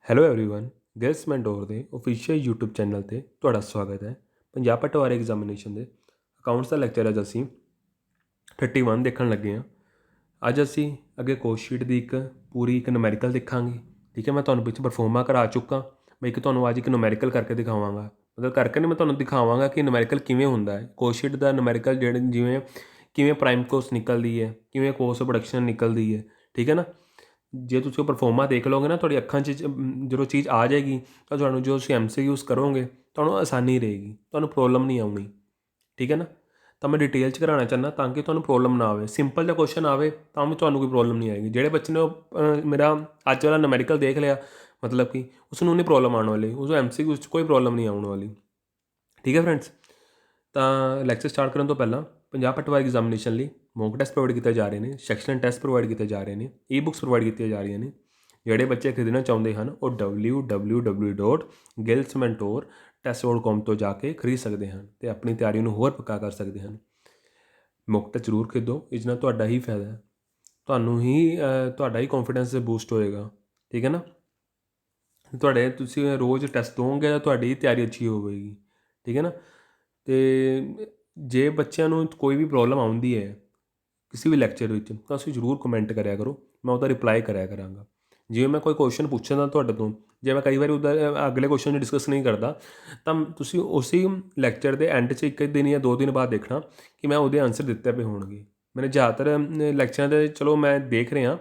Hello everyone Giles mentor ਦੇ official YouTube channel ਤੇ ਤੁਹਾਡਾ ਸਵਾਗਤ ਹੈ। ਪੰਜਾਬ ਪਟਵਾਰੀ ਐਗਜ਼ਾਮੀਨੇਸ਼ਨ ਦੇ ਅਕਾਊਂਟਸ ਦਾ ਲੈਕਚਰ ਅੱਜ ਅਸੀਂ 31 ਦੇਖਣ ਲੱਗੇ ਹਾਂ। ਅੱਜ ਅਸੀਂ ਅੱਗੇ ਕੋਸਟ ਸ਼ੀਟ ਦੀ ਪੂਰੀ ਇੱਕ ਨੂਮੈਰੀਕਲ ਦੇਖਾਂਗੇ। ਠੀਕ ਹੈ, ਮੈਂ ਤੁਹਾਨੂੰ ਵਿੱਚ ਪਰਫੋਰਮਾ ਕਰਾ ਚੁੱਕਾ। ਮੈਂ ਤੁਹਾਨੂੰ ਅੱਜ ਇੱਕ ਨੂਮੈਰੀਕਲ ਕਰਕੇ ਦਿਖਾਵਾਂਗਾ। ਮਤਲਬ ਕਰਕੇ ਨਹੀਂ, ਮੈਂ ਤੁਹਾਨੂੰ ਦਿਖਾਵਾਂਗਾ ਕਿ ਨੂਮੈਰੀਕਲ ਕਿਵੇਂ ਹੁੰਦਾ ਹੈ। ਕੋਸਟ ਸ਼ੀਟ ਦਾ ਨੂਮੈਰੀਕਲ ਜਿਵੇਂ ਕਿਵੇਂ ਪ੍ਰਾਈਮ ਕੋਸਟ ਨਿਕਲਦੀ ਹੈ, ਕਿਵੇਂ ਕੋਸਟ ਆਫ ਪ੍ਰੋਡਕਸ਼ਨ ਨਿਕਲਦੀ ਹੈ। ਠੀਕ ਹੈ ਨਾ, ਜੇ ਤੁਸੀਂ ਉਹ ਪਰਫੋਰਮਾ ਦੇਖ ਲਓਗੇ ਨਾ, ਤੁਹਾਡੀ ਅੱਖਾਂ 'ਚ ਜਦੋਂ ਚੀਜ਼ ਆ ਜਾਏਗੀ ਤਾਂ ਤੁਹਾਨੂੰ ਜੋ ਤੁਸੀਂ MCQs ਕਰੋਗੇ ਤੁਹਾਨੂੰ ਆਸਾਨੀ ਰਹੇਗੀ, ਤੁਹਾਨੂੰ ਪ੍ਰੋਬਲਮ ਨਹੀਂ ਆਉਣੀ। ਠੀਕ ਹੈ ਨਾ, ਤਾਂ ਮੈਂ ਡਿਟੇਲ 'ਚ ਕਰਾਉਣਾ ਚਾਹੁੰਦਾ ਤਾਂ ਕਿ ਤੁਹਾਨੂੰ ਪ੍ਰੋਬਲਮ ਨਾ ਆਵੇ। ਸਿੰਪਲ ਜਿਹਾ ਕੁਐਸਚਨ ਆਵੇ ਤਾਂ ਵੀ ਤੁਹਾਨੂੰ ਕੋਈ ਪ੍ਰੋਬਲਮ ਨਹੀਂ ਆਏਗੀ। ਜਿਹੜੇ ਬੱਚੇ ਨੇ ਮੇਰਾ ਅੱਜ ਵਾਲਾ ਨੂਮੈਰੀਕਲ ਦੇਖ ਲਿਆ, ਮਤਲਬ ਕਿ ਉਸ ਨੂੰ ਨਹੀਂ ਪ੍ਰੋਬਲਮ ਆਉਣ ਵਾਲੀ, ਉਸ ਨੂੰ MCQs 'ਚ ਕੋਈ ਪ੍ਰੋਬਲਮ ਨਹੀਂ ਆਉਣ ਵਾਲੀ। ਠੀਕ ਹੈ ਫਰੈਂਡਸ, ਤਾਂ ਲੈਕਚਰ ਸਟਾਰਟ ਕਰਨ ਤੋਂ ਪਹਿਲਾਂ ਪੰਜਾਬ ਪਟਵਾਰੀ ਐਗਜ਼ਾਮੀਨੇਸ਼ਨ ਲਈ ਮੌਕ ਟੈਸਟ ਪ੍ਰੋਵਾਈਡ ਕੀਤੇ ਜਾ ਰਹੇ ਨੇ, ਸੈਕਸ਼ਨ ਟੈਸਟ ਪ੍ਰੋਵਾਈਡ ਕੀਤੇ ਜਾ ਰਹੇ ਨੇ, ਈ-ਬੁੱਕਸ ਪ੍ਰੋਵਾਈਡ ਕੀਤੀਆਂ ਜਾ ਰਹੀਆਂ ਨੇ। ਜਿਹੜੇ ਬੱਚੇ ਖਰੀਦਣਾ ਚਾਹੁੰਦੇ ਹਨ ਉਹ www.gilsmentor.test.com ਤੋਂ ਜਾ ਕੇ ਖਰੀਦ ਸਕਦੇ ਹਨ ਅਤੇ ਆਪਣੀ ਤਿਆਰੀ ਨੂੰ ਹੋਰ ਪੱਕਾ ਕਰ ਸਕਦੇ ਹਨ। ਮੌਕ ਟੈਸਟ ਜ਼ਰੂਰ ਖਰੀਦੋ, ਇਸ ਨਾਲ ਤੁਹਾਡਾ ਹੀ ਫਾਇਦਾ ਹੈ, ਤੁਹਾਡਾ ਹੀ ਕੌਨਫੀਡੈਂਸ ਬੂਸਟ ਹੋਏਗਾ। ਠੀਕ ਹੈ ਨਾ, ਤੁਸੀਂ ਰੋਜ਼ ਟੈਸਟ ਦੋਗੇ ਤਾਂ ਤੁਹਾਡੀ ਤਿਆਰੀ ਅੱਛੀ ਹੋਵੇਗੀ। ਠੀਕ ਹੈ ਨਾ, ਅਤੇ ਜੇ ਬੱਚਿਆਂ ਨੂੰ ਕੋਈ ਵੀ ਪ੍ਰੋਬਲਮ ਆਉਂਦੀ ਹੈ ਕਿਸੇ ਵੀ ਲੈਕਚਰ ਵਿੱਚ ਤਾਂ ਤੁਸੀਂ ਜ਼ਰੂਰ ਕਮੈਂਟ ਕਰਿਆ ਕਰੋ, ਮੈਂ ਉਹਦਾ ਰਿਪਲਾਈ ਕਰਿਆ ਕਰਾਂਗਾ। ਜਿਵੇਂ ਮੈਂ ਕੋਈ ਕੁਐਸਚਨ ਪੁੱਛਦਾ ਤੁਹਾਡੇ ਤੋਂ, ਜੇ ਮੈਂ ਕਈ ਵਾਰੀ ਉਹਦਾ ਅਗਲੇ ਕੁਐਸਚਨ 'ਚ ਡਿਸਕਸ ਨਹੀਂ ਕਰਦਾ ਤਾਂ ਤੁਸੀਂ ਉਸੇ ਲੈਕਚਰ ਦੇ ਐਂਡ 'ਚ 1 ਦਿਨ ਜਾਂ 2 ਦਿਨ ਬਾਅਦ ਦੇਖਣਾ ਕਿ ਮੈਂ ਉਹਦੇ ਆਨਸਰ ਦਿੱਤੇ ਪਏ ਹੋਣਗੇ। ਮੈंने ਜ਼ਿਆਦਾਤਰ ਲੈਕਚਰਾਂ ਦੇ ਚਲੋ ਮੈਂ ਦੇਖ ਰਿਹਾ,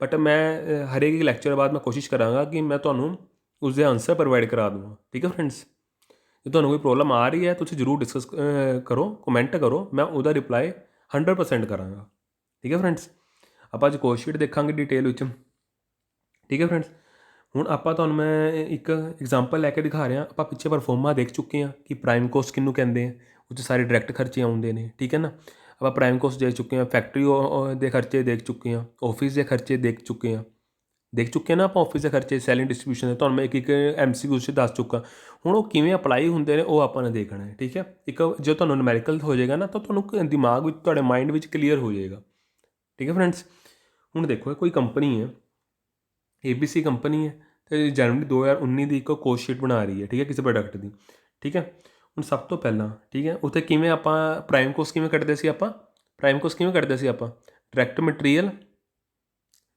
ਬਟ ਮੈਂ ਹਰੇਕ ਲੈਕਚਰ ਬਾਅਦ ਮੈਂ ਕੋਸ਼ਿਸ਼ ਕਰਾਂਗਾ ਕਿ ਮੈਂ ਤੁਹਾਨੂੰ ਉਸਦੇ ਆਨਸਰ ਪ੍ਰੋਵਾਈਡ ਕਰਾ ਦੂੰਗਾ। ਠੀਕ ਹੈ ਫਰੈਂਡਸ, ਜੇ ਤੁਹਾਨੂੰ ਕੋਈ ਪ੍ਰੋਬਲਮ ਆ ਰਹੀ ਹੈ ਤੁਸੀਂ ਜ਼ਰੂਰ ਡਿਸਕਸ ਕਰੋ, ਕਮੈਂਟ ਕਰੋ, ਮੈਂ ਉਹਦਾ ਰਿਪਲਾਈ 100% ਕਰਾਂਗਾ। ਠੀਕ ਹੈ ਫਰੈਂਡਸ, ਆਪਾਂ ਅੱਜ ਕੋਸਟ ਸ਼ੀਟ ਦੇਖਾਂਗੇ ਡਿਟੇਲ ਵਿੱਚ। ਠੀਕ ਹੈ ਫਰੈਂਡਸ, ਹੁਣ ਆਪਾਂ ਤੁਹਾਨੂੰ ਮੈਂ ਇੱਕ ਐਗਜ਼ਾਮਪਲ ਲੈ ਕੇ ਦਿਖਾ ਰਿਹਾ। ਆਪਾਂ ਪਿੱਛੇ ਪਰਫੋਰਮਾ ਦੇਖ ਚੁੱਕੇ ਹਾਂ ਕਿ ਪ੍ਰਾਈਮ ਕੋਸਟ ਕਿਹਨੂੰ ਕਹਿੰਦੇ ਆ, ਉਹ 'ਚ ਸਾਰੇ ਡਾਇਰੈਕਟ ਖਰਚੇ ਆਉਂਦੇ ਨੇ। ਠੀਕ ਹੈ ਨਾ, ਆਪਾਂ ਪ੍ਰਾਈਮ ਕੋਸਟ ਦੇਖ ਚੁੱਕੇ ਹਾਂ, ਫੈਕਟਰੀ ਦੇ ਖਰਚੇ ਦੇਖ ਚੁੱਕੇ ਹਾਂ, ਆਫਿਸ ਦੇ ਖਰਚੇ ਦੇਖ ਚੁੱਕੇ ਨਾ ਆਪਾਂ ਆਫਿਸ ਦੇ ਖਰਚੇ, ਸੈਲਿੰਗ ਡਿਸਟਰੀਬਿਊਸ਼ਨ ਦੇ ਤੁਹਾਨੂੰ ਮੈਂ ਇੱਕ MCQ 'ਚ ਦੱਸ ਚੁੱਕਾ। ਹੁਣ ਉਹ ਕਿਵੇਂ ਅਪਲਾਈ ਹੁੰਦੇ ਨੇ ਉਹ ਆਪਾਂ ਨੇ ਦੇਖਣਾ ਹੈ। ਠੀਕ ਹੈ, ਇੱਕ ਜੋ ਤੁਹਾਨੂੰ ਨੂਮੈਰੀਕਲ ਹੋ ਜਾਏਗਾ ਨਾ ਤਾਂ ਤੁਹਾਨੂੰ ਦਿਮਾਗ ਵਿੱਚ, ਤੁਹਾਡੇ ਮਾਈਂਡ ਵਿੱਚ ਕਲੀਅਰ ਹੋ ਜਾਏਗਾ। ਠੀਕ ਹੈ ਫਰੈਂਡਸ, ਹੁਣ ਦੇਖੋ ਕੋਈ ਕੰਪਨੀ ਹੈ, ABC ਕੰਪਨੀ ਹੈ ਅਤੇ ਜਨਵਰੀ 2019 ਦੀ ਇੱਕ ਕੋਸਟ ਸ਼ੀਟ ਬਣਾ ਰਹੀ ਹੈ। ਠੀਕ ਹੈ, ਕਿਸੇ ਪ੍ਰੋਡਕਟ ਦੀ। ਠੀਕ ਹੈ, ਹੁਣ ਸਭ ਤੋਂ ਪਹਿਲਾਂ ਠੀਕ ਹੈ ਉੱਥੇ ਕਿਵੇਂ ਆਪਾਂ ਪ੍ਰਾਈਮ ਕੋਸਟ ਕਿਵੇਂ ਕੱਢਦੇ ਸੀ, ਆਪਾਂ direct material,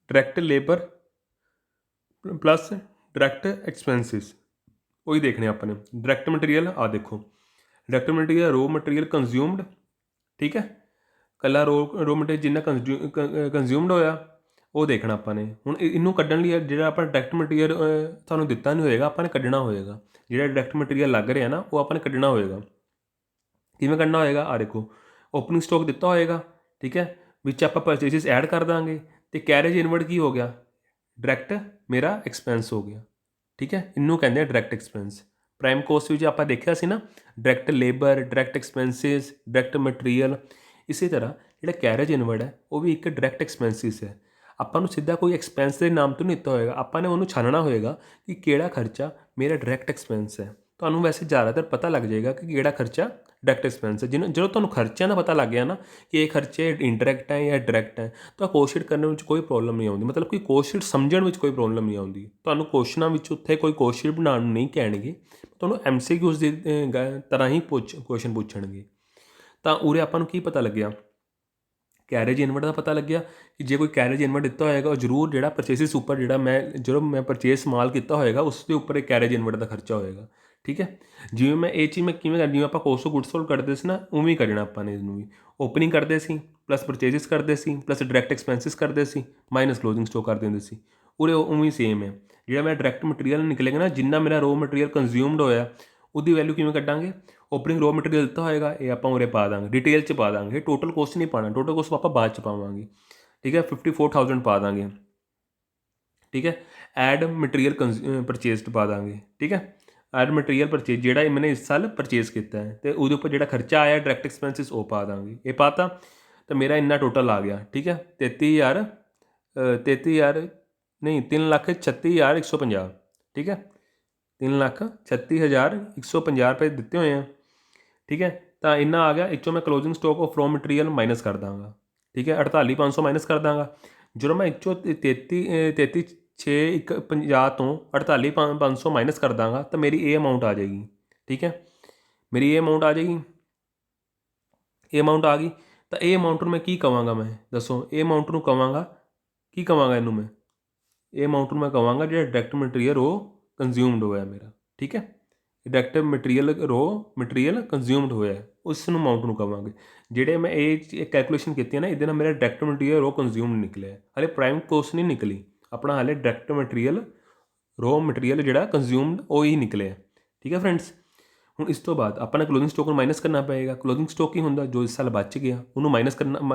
direct labour plus direct expenses, ਉਹੀ ਦੇਖਣੇ ਆਪਾਂ ਨੇ। ਡਾਇਰੈਕਟ ਮਟੀਰੀਅਲ ਆ ਦੇਖੋ, direct material raw material consumed. ਠੀਕ ਹੈ, ਇਕੱਲਾ ਰੋ ਮਟੀਰੀਅਲ ਜਿੰਨਾ ਕੰਜ਼ਿਊਮਡ ਹੋਇਆ ਉਹ ਦੇਖਣਾ ਆਪਾਂ ਨੇ। ਹੁਣ ਇਹਨੂੰ ਕੱਢਣ ਲਈ ਜਿਹੜਾ ਆਪਾਂ ਡਾਇਰੈਕਟ ਮਟੀਰੀਅਲ ਤੁਹਾਨੂੰ ਦਿੱਤਾ ਨਹੀਂ ਹੋਏਗਾ, ਆਪਾਂ ਨੇ ਕੱਢਣਾ ਹੋਏਗਾ। ਜਿਹੜਾ ਡਾਇਰੈਕਟ ਮਟੀਰੀਅਲ ਲੱਗ ਰਿਹਾ ਨਾ ਉਹ ਆਪਾਂ ਨੇ ਕੱਢਣਾ ਹੋਏਗਾ। ਕਿਵੇਂ ਕੱਢਣਾ ਹੋਏਗਾ, ਆ ਦੇਖੋ ਓਪਨਿੰਗ ਸਟਾਕ ਦਿੱਤਾ ਹੋਏਗਾ। ਠੀਕ ਹੈ, ਵਿੱਚ ਆਪਾਂ ਪਰਚੇਸਿਸ ਐਡ ਕਰ ਦਾਂਗੇ ਅਤੇ ਕੈਰੇਜ ਇਨਵਰਡ ਕੀ ਹੋ ਗਿਆ, ਡਾਇਰੈਕਟ ਮੇਰਾ ਐਕਸਪੈਂਸ ਹੋ ਗਿਆ। ਠੀਕ ਹੈ, ਇਹਨੂੰ ਕਹਿੰਦੇ ਆ ਡਾਇਰੈਕਟ ਐਕਸਪੈਂਸ। ਪ੍ਰਾਈਮ ਕੋਸਟ ਵਿੱਚ ਆਪਾਂ ਦੇਖਿਆ ਸੀ ਨਾ, direct labour, direct expenses, direct material. ਇਸੇ ਤਰ੍ਹਾਂ ਜਿਹੜਾ ਕੈਰੇਜ ਇਨਵਰਡ ਹੈ ਉਹ ਵੀ ਇੱਕ ਡਾਇਰੈਕਟ ਐਕਸਪੈਂਸਿਸ ਹੈ। ਆਪਾਂ ਨੂੰ ਸਿੱਧਾ ਕੋਈ ਐਕਸਪੈਂਸ ਦੇ ਨਾਮ ਤੋਂ ਨਹੀਂ ਦਿੱਤਾ ਹੋਏਗਾ, ਆਪਾਂ ਨੇ ਉਹਨੂੰ ਛਾਨਣਾ ਹੋਏਗਾ ਕਿ ਕਿਹੜਾ ਖਰਚਾ ਮੇਰਾ ਡਾਇਰੈਕਟ ਐਕਸਪੈਂਸ ਹੈ। ਤੁਹਾਨੂੰ ਵੈਸੇ ਜ਼ਿਆਦਾਤਰ ਪਤਾ ਲੱਗ ਜਾਏਗਾ ਕਿ ਕਿਹੜਾ ਖਰਚਾ ਡਾਇਰੈਕਟ ਐਕਸਪੈਂਸ ਹੈ। ਜਦੋਂ ਤੁਹਾਨੂੰ ਖਰਚਿਆਂ ਦਾ ਪਤਾ ਲੱਗ ਗਿਆ ਨਾ ਕਿ ਇਹ ਖਰਚੇ ਇੰਡਾਇਰੈਕਟ ਹੈ ਜਾਂ ਡਾਇਰੈਕਟ ਹੈ, ਤਾਂ ਕੋਸਟ ਸ਼ੀਟ ਕਰਨ ਵਿੱਚ ਕੋਈ ਪ੍ਰੋਬਲਮ ਨਹੀਂ ਆਉਂਦੀ। ਮਤਲਬ ਕਿ ਕੋਸਟ ਸ਼ੀਟ ਸਮਝਣ ਵਿੱਚ ਕੋਈ ਪ੍ਰੋਬਲਮ ਨਹੀਂ ਆਉਂਦੀ। ਤੁਹਾਨੂੰ ਕੁਐਸਚਨਾਂ ਵਿੱਚ ਉੱਥੇ ਕੋਈ ਕੋਸਟ ਸ਼ੀਟ ਬਣਾਉਣ ਨੂੰ ਨਹੀਂ ਕਹਿਣਗੇ, ਤੁਹਾਨੂੰ MCQs ਦੀ ਤਰ੍ਹਾਂ ਹੀ ਕੁਐਸਚਨ ਪੁੱਛਣਗੇ। ਤਾਂ ਉਰੇ ਆਪਾਂ ਨੂੰ ਕੀ ਪਤਾ ਲੱਗਿਆ, ਕੈਰੇਜ ਇਨਵਰਡ ਦਾ ਪਤਾ ਲੱਗਿਆ ਕਿ ਜੇ ਕੋਈ ਕੈਰੇਜ ਇਨਵਰਡ ਦਿੱਤਾ ਹੋਏਗਾ ਉਹ ਜ਼ਰੂਰ ਜਿਹੜਾ ਪਰਚੇਸਿਸ ਉੱਪਰ ਜਦੋਂ ਮੈਂ ਪਰਚੇਸ ਮਾਲ ਕੀਤਾ ਹੋਏਗਾ ਉਸ ਦੇ ਉੱਪਰ ਇੱਕ ਕੈਰੇਜ ਇਨਵਰਡ ਦਾ ਖਰਚਾ ਹੋਏਗਾ। ਠੀਕ ਹੈ, ਜਿਵੇਂ ਮੈਂ ਇਹ ਚੀਜ਼ ਕਿਵੇਂ ਕਰਨੀ, ਜਿਵੇਂ ਆਪਾਂ ਕੋਸਟ ਆਫ ਗੁੱਡਸ ਸੋਲਡ ਕੱਢਦੇ ਸੀ ਨਾ, ਉਵੇਂ ਹੀ ਕੱਢਣਾ ਆਪਾਂ ਨੇ। ਇਹਨੂੰ ਵੀ ਓਪਨਿੰਗ ਕਰਦੇ ਸੀ ਪਲੱਸ ਪਰਚੇਸਿਸ ਕਰਦੇ ਸੀ ਪਲੱਸ ਡਾਇਰੈਕਟ ਐਕਸਪੈਂਸਿਸ ਕਰਦੇ ਸੀ ਮਾਈਨਸ ਕਲੋਜ਼ਿੰਗ ਸਟਾਕ ਕਰ ਦਿੰਦੇ ਸੀ। ਉਰੇ ਉਵੇਂ ਹੀ ਸੇਮ ਹੈ। ਜਿਹੜਾ ਮੇਰਾ ਡਾਇਰੈਕਟ ਮਟੀਰੀਅਲ ਨਿਕਲੇਗਾ ਨਾ, ਜਿੰਨਾ ਮੇਰਾ ਰੋ ਮਟੀਰੀਅਲ ਕੰਜ਼ਿਊਮਡ ਹੋਇਆ ਉਹਦੀ ਵੈਲਿਊ ਕਿਵੇਂ ਕੱਢਾਂਗੇ, ਓਪਨਿੰਗ ਰੋ ਮਟੀਰੀਅਲ ਦਿੱਤਾ ਹੋਏਗਾ ਇਹ ਆਪਾਂ ਉਰੇ ਪਾ ਦਾਂਗੇ, ਡਿਟੇਲ 'ਚ ਪਾ ਦਾਂਗੇ। ਟੋਟਲ ਕੋਸਟ ਨਹੀਂ ਪਾਉਣਾ, ਟੋਟਲ ਕੋਸਟ ਆਪਾਂ ਬਾਅਦ 'ਚ ਪਾਵਾਂਗੇ। ਠੀਕ ਹੈ, 54,000 ਪਾ ਦਾਂਗੇ। ਠੀਕ ਹੈ, ਐਡ ਮਟੀਰੀਅਲ ਪਰਚੇਸਡ ਪਾ ਦਾਂਗੇ। ਠੀਕ ਹੈ, ਐਡ ਮਟੀਰੀਅਲ ਪਰਚੇਜ ਜਿਹੜਾ ਮੈंने ਇਸ ਸਾਲ ਪਰਚੇਸ ਕੀਤਾ ਹੈ ਅਤੇ ਉਹਦੇ ਉੱਪਰ ਜਿਹੜਾ ਖਰਚਾ ਆਇਆ ਡਾਇਰੈਕਟ ਐਕਸਪੈਂਸਿਸ ਉਹ ਪਾ ਦਾਂਗੇ। ਇਹ ਪਾਤਾ ਤਾਂ ਮੇਰਾ ਇੰਨਾ ਟੋਟਲ ਆ ਗਿਆ। ਠੀਕ ਹੈ, 33,000 ਨਹੀਂ 3,36,150। ਠੀਕ ਹੈ, 3,36,150 ਰੁਪਏ ਦਿੱਤੇ ਹੋਏ ਆ। ਠੀਕ ਹੈ, ਤਾਂ ਇੰਨਾ ਆ ਗਿਆ। ਇੱਥੋਂ ਮੈਂ closing stock of raw material minus ਕਰ ਦਾਂਗਾ। ਠੀਕ ਹੈ, 48,500 ਮਾਈਨਸ ਕਰ ਦਾਂਗਾ। ਜਦੋਂ ਮੈਂ ਇੱਥੋਂ 33 6 ਇੱਕ 50 ਤੋਂ 48,500 ਮਾਈਨਸ ਕਰ ਦਾਂਗਾ ਤਾਂ ਮੇਰੀ ਇਹ ਅਮਾਊਂਟ ਆ ਜਾਏਗੀ। ਠੀਕ ਹੈ, ਮੇਰੀ ਇਹ ਅਮਾਊਂਟ ਆ ਜਾਏਗੀ। ਇਹ ਅਮਾਊਂਟ ਆ ਗਈ ਤਾਂ ਇਹ ਅਮਾਊਂਟ ਨੂੰ ਮੈਂ ਕੀ ਕਵਾਂਗਾ? ਮੈਂ ਦੱਸੋ, ਇਹ ਅਮਾਊਂਟ ਨੂੰ ਕਵਾਂਗਾ ਕੀ ਕਵਾਂਗਾ ਇਹਨੂੰ ਮੈਂ? ਇਹ ਅਮਾਊਂਟ ਨੂੰ ਮੈਂ ਕਵਾਂਗਾ ਜਿਹੜਾ ਡਾਇਰੈਕਟ ਮਟੀਰੀਅਲ ਉਹ ਕੰਜ਼ਿਊਮਡ ਹੋਇਆ ਮੇਰਾ। ਠੀਕ ਹੈ, ਡਾਇਰੈਕਟ ਮਟੀਰੀਅਲ ਕੰਜ਼ਿਊਮਡ ਹੋਇਆ, ਉਸ ਨੂੰ ਅਮਾਊਂਟ ਨੂੰ ਕਵਾਂਗੇ। ਜਿਹੜੇ ਮੈਂ ਇਹ ਕੈਲਕੂਲੇਸ਼ਨ ਕੀਤੀ ਹੈ ਨਾ, ਇਹਦੇ ਨਾਲ ਮੇਰਾ ਡਾਇਰੈਕਟ ਮਟੀਰੀਅਲ ਰੋ ਕੰਜ਼ਿਊਮਡ ਨਿਕਲਿਆ, ਹਾਲੇ ਪ੍ਰਾਈਮ ਕੋਸਟ ਨਹੀਂ ਨਿਕਲੀ ਆਪਣਾ, ਹਾਲੇ ਡਾਇਰੈਕਟ ਮਟੀਰੀਅਲ ਜਿਹੜਾ ਕੰਜ਼ਿਊਮਡ ਉਹ ਹੀ ਨਿਕਲਿਆ। ਠੀਕ ਹੈ ਫਰੈਂਡਸ, ਹੁਣ ਇਸ ਤੋਂ ਬਾਅਦ ਆਪਾਂ ਨੇ ਕਲੋਜ਼ਿੰਗ ਸਟਾਕ ਨੂੰ ਮਾਈਨਸ ਕਰਨਾ ਪਏਗਾ। ਕਲੋਜ਼ਿੰਗ ਸਟਾਕ ਕੀ ਹੁੰਦਾ? ਜੋ ਇਸ ਸਾਲ ਬਚ ਗਿਆ ਉਹਨੂੰ ਮਾਈਨਸ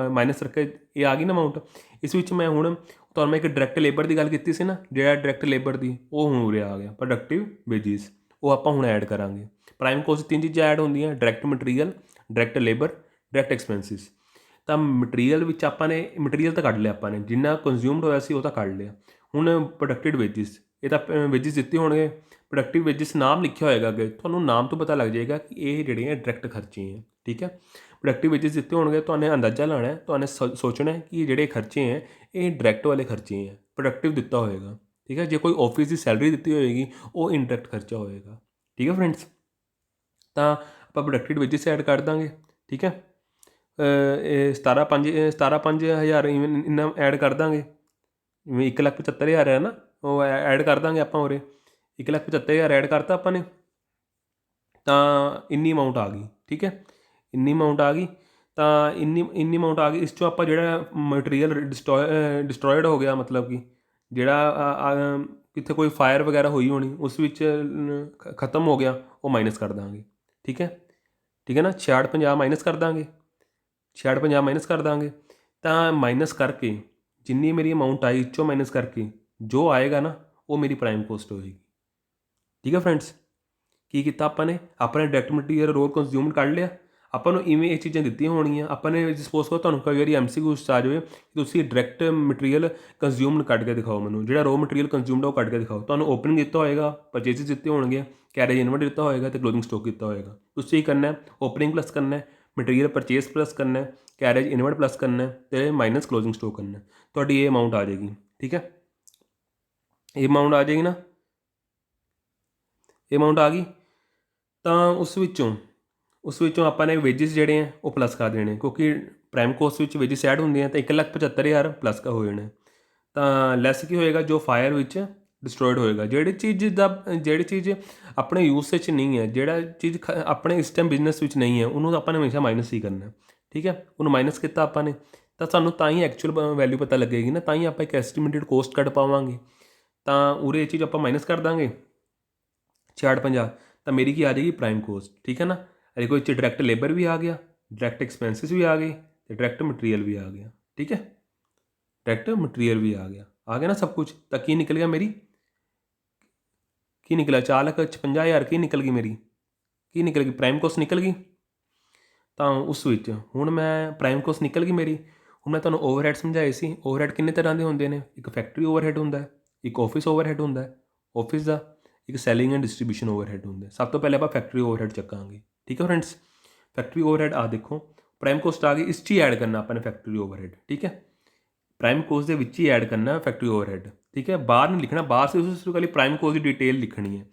ਕਰਕੇ ਇਹ ਆ ਗਈ ਨਾ ਅਮਾਊਂਟ। ਇਸ ਵਿੱਚ ਮੈਂ ਹੁਣ ਤੁਹਾਨੂੰ ਮੈਂ ਇੱਕ ਡਾਇਰੈਕਟ ਲੇਬਰ ਦੀ ਗੱਲ ਕੀਤੀ ਸੀ ਨਾ, ਜਿਹੜਾ ਡਾਇਰੈਕਟ ਲੇਬਰ ਦੀ ਉਹ ਹੁਣ ਉਰੇ ਆ ਗਿਆ ਪ੍ਰੋਡਕਟਿਵ ਵੇਜਿਸ, ਉਹ ਆਪਾਂ ਹੁਣ ਐਡ ਕਰਾਂਗੇ। ਪ੍ਰਾਈਮ ਕੋਸਟ 3 ਚੀਜ਼ਾਂ ਐਡ ਹੁੰਦੀਆਂ, direct material, direct labour, direct expenses. ਤਾਂ ਮਟੀਰੀਅਲ ਵਿੱਚ ਆਪਾਂ ਨੇ ਮਟੀਰੀਅਲ ਤਾਂ ਕੱਢ ਲਿਆ ਆਪਾਂ ਨੇ, ਜਿੰਨਾ ਕੰਜ਼ਿਊਮਡ ਹੋਇਆ ਸੀ ਉਹ ਤਾਂ ਕੱਢ ਲਿਆ। ਹੁਣ ਪ੍ਰੋਡਕਟਿਵ ਵੇਜਿਸ, ਇਹ ਤਾਂ ਵੇਜਿਸ ਦਿੱਤੇ ਹੋਣਗੇ, ਪ੍ਰੋਡਕਟਿਵ ਵੇਜਿਸ ਨਾਮ ਲਿਖਿਆ ਹੋਏਗਾ ਅੱਗੇ, ਤੁਹਾਨੂੰ ਨਾਮ ਤੋਂ ਪਤਾ ਲੱਗ ਜਾਏਗਾ ਕਿ ਇਹ ਜਿਹੜੇ ਹੈ ਡਾਇਰੈਕਟ ਖਰਚੇ ਹੈ। ਠੀਕ ਹੈ, ਪ੍ਰੋਡਕਟਿਵ ਵੇਜਿਸ ਦਿੱਤੇ ਹੋਣਗੇ, ਤੁਹਾਨੂੰ ਅੰਦਾਜ਼ਾ ਲਾਉਣਾ ਹੈ, ਤੁਹਾਨੂੰ ਸੋਚਣਾ ਹੈ ਕਿ ਜਿਹੜੇ ਖਰਚੇ ਹੈ ਇਹ ਡਾਇਰੈਕਟ ਵਾਲੇ ਖਰਚੇ ਹੈ, ਪ੍ਰੋਡਕਟਿਵ ਦਿੱਤਾ ਹੋਏਗਾ। ਠੀਕ ਹੈ, ਜੇ ਕੋਈ ਆਫਿਸ ਦੀ ਸੈਲਰੀ ਦਿੱਤੀ ਹੋਏਗੀ ਉਹ ਇਨਡਾਇਰੈਕਟ ਖਰਚਾ ਹੋਏਗਾ। ਠੀਕ ਹੈ ਫਰੈਂਡਸ, ਤਾਂ ਆਪਾਂ ਪ੍ਰੋਡਕਟਿਵ ਵੇਜਿਸ ਐਡ ਕਰ ਦਾਂਗੇ। ਠੀਕ ਹੈ, 17,500 ਇੰਨਾ ਐਡ ਕਰ ਦਾਂਗੇ, ਜਿਵੇਂ 1,75,000 ਹੈ ਨਾ, ਉਹ ਐਡ ਕਰ ਦਾਂਗੇ ਆਪਾਂ ਉਰੇ। 1,75,000 ਐਡ ਕਰਤਾ ਆਪਾਂ ਨੇ, ਤਾਂ ਇੰਨੀ ਅਮਾਊਂਟ ਆ ਗਈ। ਠੀਕ ਹੈ, ਇੰਨੀ ਅਮਾਊਂਟ ਆ ਗਈ, ਤਾਂ ਇੰਨੀ ਅਮਾਊਂਟ ਆ ਗਈ। ਇਸ 'ਚੋਂ ਆਪਾਂ ਜਿਹੜਾ ਮਟੀਰੀਅਲ ਡਿਸਟਰੋਇਡ ਹੋ ਗਿਆ, ਮਤਲਬ ਕਿ ਜਿਹੜਾ ਕਿੱਥੇ ਕੋਈ ਫਾਇਰ ਵਗੈਰਾ ਹੋਈ ਹੋਣੀ ਉਸ ਵਿੱਚ ਖਤਮ ਹੋ ਗਿਆ, ਉਹ ਮਾਈਨਸ ਕਰ ਦਾਂਗੇ। ਠੀਕ ਹੈ, ਠੀਕ ਹੈ ਨਾ, 66,50 ਮਾਈਨਸ ਕਰ ਦਾਂਗੇ, 66,50 ਮਾਈਨਸ ਕਰ ਦਾਂਗੇ। ਤਾਂ ਮਾਈਨਸ ਕਰਕੇ ਜਿੰਨੀ ਮੇਰੀ ਅਮਾਊਂਟ ਆਈ, 'ਚੋਂ ਮਾਈਨਸ ਕਰਕੇ ਜੋ ਆਏਗਾ ਨਾ ਉਹ ਮੇਰੀ ਪ੍ਰਾਈਮ ਕੋਸਟ ਹੋਏਗੀ। ਠੀਕ ਹੈ ਫਰੈਂਡਸ, ਕੀ ਕੀਤਾ ਆਪਾਂ ਨੇ? ਆਪਣੇ ਡਾਇਰੈਕਟ ਮਟੀਰੀਅਲ ਰੋ ਕੰਜ਼ਿਊਮਡ ਕੱਢ ਲਿਆ। ਆਪਾਂ ਨੂੰ ਇਵੇਂ ਇਹ ਚੀਜ਼ਾਂ ਦਿੱਤੀਆਂ ਹੋਣਗੀਆਂ, ਆਪਾਂ ਨੇ ਸਪੋਜ਼ ਕਰੋ ਤੁਹਾਨੂੰ ਕਈ ਵਾਰੀ MCQ 'ਚ ਆ ਜਾਵੇ ਕਿ ਤੁਸੀਂ ਡਾਇਰੈਕਟ ਮਟੀਰੀਅਲ ਕੰਜ਼ਿਊਮਡ ਕੱਢ ਕੇ ਦਿਖਾਓ ਮੈਨੂੰ, ਜਿਹੜਾ ਰੋ ਮਟੀਰੀਅਲ ਕੰਜ਼ਿਊਮਡ ਉਹ ਕੱਢ ਕੇ ਦਿਖਾਓ। ਤੁਹਾਨੂੰ ਓਪਨਿੰਗ ਦਿੱਤਾ ਹੋਏਗਾ, ਪਰਚੇਸਿਸ ਦਿੱਤੇ ਹੋਣਗੇ, ਕੈਰੇਜ ਇਨਵਰਟ ਦਿੱਤਾ ਹੋਏਗਾ ਅਤੇ ਕਲੋਜ਼ਿੰਗ ਸਟਾਕ ਦਿੱਤਾ ਹੋਏਗਾ। ਤੁਸੀਂ ਕੀ ਕਰਨਾ? ਓਪਨਿੰਗ ਪਲੱਸ ਕਰਨਾ, ਮਟੀਰੀਅਲ ਪਰਚੇਸ ਪਲੱਸ ਕਰਨਾ, ਕੈਰੇਜ ਇਨਵਰਟ ਪਲੱਸ ਕਰਨਾ ਅਤੇ ਮਾਈਨਸ ਕਲੋਜ਼ਿੰਗ ਸਟਾਕ ਕਰਨਾ। ਤੁਹਾਡੀ ਇਹ ਅਮਾਊਂਟ ਆ ਜਾਏਗੀ। ਠੀਕ ਹੈ, ਇਹ ਅਮਾਊਂਟ ਆ ਜਾਏਗੀ ਨਾ, ਇਹ ਅਮਾਊਂਟ ਆ ਗਈ। ਤਾਂ ਉਸ ਵਿੱਚੋਂ ਆਪਾਂ ਨੇ ਵੇਜਿਸ ਜਿਹੜੇ ਹੈ ਉਹ ਪਲੱਸ ਕਰ ਦੇਣੇ, ਕਿਉਂਕਿ ਪ੍ਰਾਈਮ ਕੋਸਟ ਵਿੱਚ ਵੇਜਿਸ ਐਡ ਹੁੰਦੇ ਆ, ਤਾਂ 1,75,000 ਪਲੱਸ ਕਾ ਹੋ ਜਾਣਾ। ਤਾਂ ਲੈਸ ਕੀ ਹੋਏਗਾ? ਜੋ ਫਾਇਰ ਵਿੱਚ ਡਿਸਟਰੋਇਡ ਹੋਏਗਾ, ਜਿਹੜੀ ਚੀਜ਼ ਆਪਣੇ ਯੂਜ਼ ਵਿੱਚ ਨਹੀਂ ਹੈ, ਜਿਹੜਾ ਚੀਜ਼ ਆਪਣੇ ਇਸ ਟਾਈਮ ਬਿਜ਼ਨਸ ਵਿੱਚ ਨਹੀਂ ਹੈ, ਉਹਨੂੰ ਆਪਾਂ ਨੇ ਹਮੇਸ਼ਾ ਮਾਈਨਸ ਹੀ ਕਰਨਾ। ਠੀਕ ਹੈ, ਉਹਨੂੰ ਮਾਈਨਸ ਕੀਤਾ ਆਪਾਂ ਨੇ, ਤਾਂ ਸਾਨੂੰ ਤਾਂ ਹੀ ਐਕਚੁਅਲ ਵੈਲਿਊ ਪਤਾ ਲੱਗੇਗੀ ਨਾ, ਤਾਂ ਹੀ ਆਪਾਂ ਇੱਕ ਐਸਟੀਮੇਟਿਡ ਕੋਸਟ ਕੱਢ ਪਾਵਾਂਗੇ। ਤਾਂ ਉਰੇ ਇਹ ਚੀਜ਼ ਆਪਾਂ ਮਾਈਨਸ ਕਰ ਦਾਂਗੇ 66,50, ਤਾਂ ਮੇਰੀ ਕੀ ਆ ਜਾਏਗੀ? Prime cost. ਠੀਕ ਹੈ ਨਾ, ਇਹਦੇ ਕੋਈ ਡਾਇਰੈਕਟ ਲੇਬਰ ਵੀ ਆ ਗਿਆ, ਡਾਇਰੈਕਟ ਐਕਸਪੈਂਸਿਸ ਵੀ ਆ ਗਏ ਅਤੇ ਡਾਇਰੈਕਟ ਮਟੀਰੀਅਲ ਵੀ ਆ ਗਿਆ। ਠੀਕ ਹੈ, ਡਾਇਰੈਕਟ ਮਟੀਰੀਅਲ ਵੀ ਆ ਗਿਆ ਨਾ ਸਭ ਕੁਝ। ਤਾਂ ਕੀ ਨਿਕਲ ਗਿਆ ਮੇਰੀ? ਕੀ ਨਿਕਲਿਆ? 4,56,000 ਕੀ ਨਿਕਲ ਗਈ ਮੇਰੀ? ਕੀ ਨਿਕਲ ਗਈ? ਪ੍ਰਾਈਮ ਕੋਸਟ ਨਿਕਲ ਗਈ। ਤਾਂ ਉਸ ਵਿੱਚ ਹੁਣ ਮੈਂ ਪ੍ਰਾਈਮ ਕੋਸਟ ਨਿਕਲ ਗਈ ਮੇਰੀ। ਹੁਣ ਮੈਂ ਤੁਹਾਨੂੰ ਓਵਰਹੈਡ ਸਮਝਾਏ ਸੀ। ਓਵਰਹੈਡ ਕਿੰਨੇ ਤਰ੍ਹਾਂ ਦੇ ਹੁੰਦੇ ਨੇ? ਇੱਕ ਫੈਕਟਰੀ ਓਵਰਹੈਡ ਹੁੰਦਾ, ਇੱਕ ਆਫਿਸ ਓਵਰਹੈਡ ਹੁੰਦਾ ਆਫਿਸ ਦਾ, ਇੱਕ ਸੈਲਿੰਗ ਐਂਡ ਡਿਸਟਰੀਬਿਊਸ਼ਨ ਓਵਰਹੈਡ ਹੁੰਦਾ। ਸਭ ਤੋਂ ਪਹਿਲਾਂ ਆਪਾਂ ਫੈਕਟਰੀ ਓਵਰਹੈਡ ਚੱਕਾਂਗੇ। ਠੀਕ ਹੈ ਫਰੈਂਡਸ, ਫੈਕਟਰੀ ਓਵਰਹੈਡ ਆ ਦੇਖੋ, ਪ੍ਰਾਈਮ ਕੋਸਟ ਆ ਗਈ, ਇਸ 'ਚ ਹੀ ਐਡ ਕਰਨਾ ਆਪਾਂ ਨੇ ਫੈਕਟਰੀ ਓਵਰਹੈਡ। ਠੀਕ ਹੈ, ਪ੍ਰਾਈਮ ਕੋਸਟ ਦੇ ਵਿੱਚ ਹੀ ਐਡ ਕਰਨਾ ਫੈਕਟਰੀ ਓਵਰਹੈਡ। ਠੀਕ ਹੈ, ਬਾਹਰ ਨਹੀਂ ਲਿਖਣਾ, ਬਾਹਰ ਸਿਰਫ ਖਾਲੀ ਪ੍ਰਾਈਮ ਕੋਸਟ ਦੀ ਡਿਟੇਲ ਲਿਖਣੀ ਹੈ।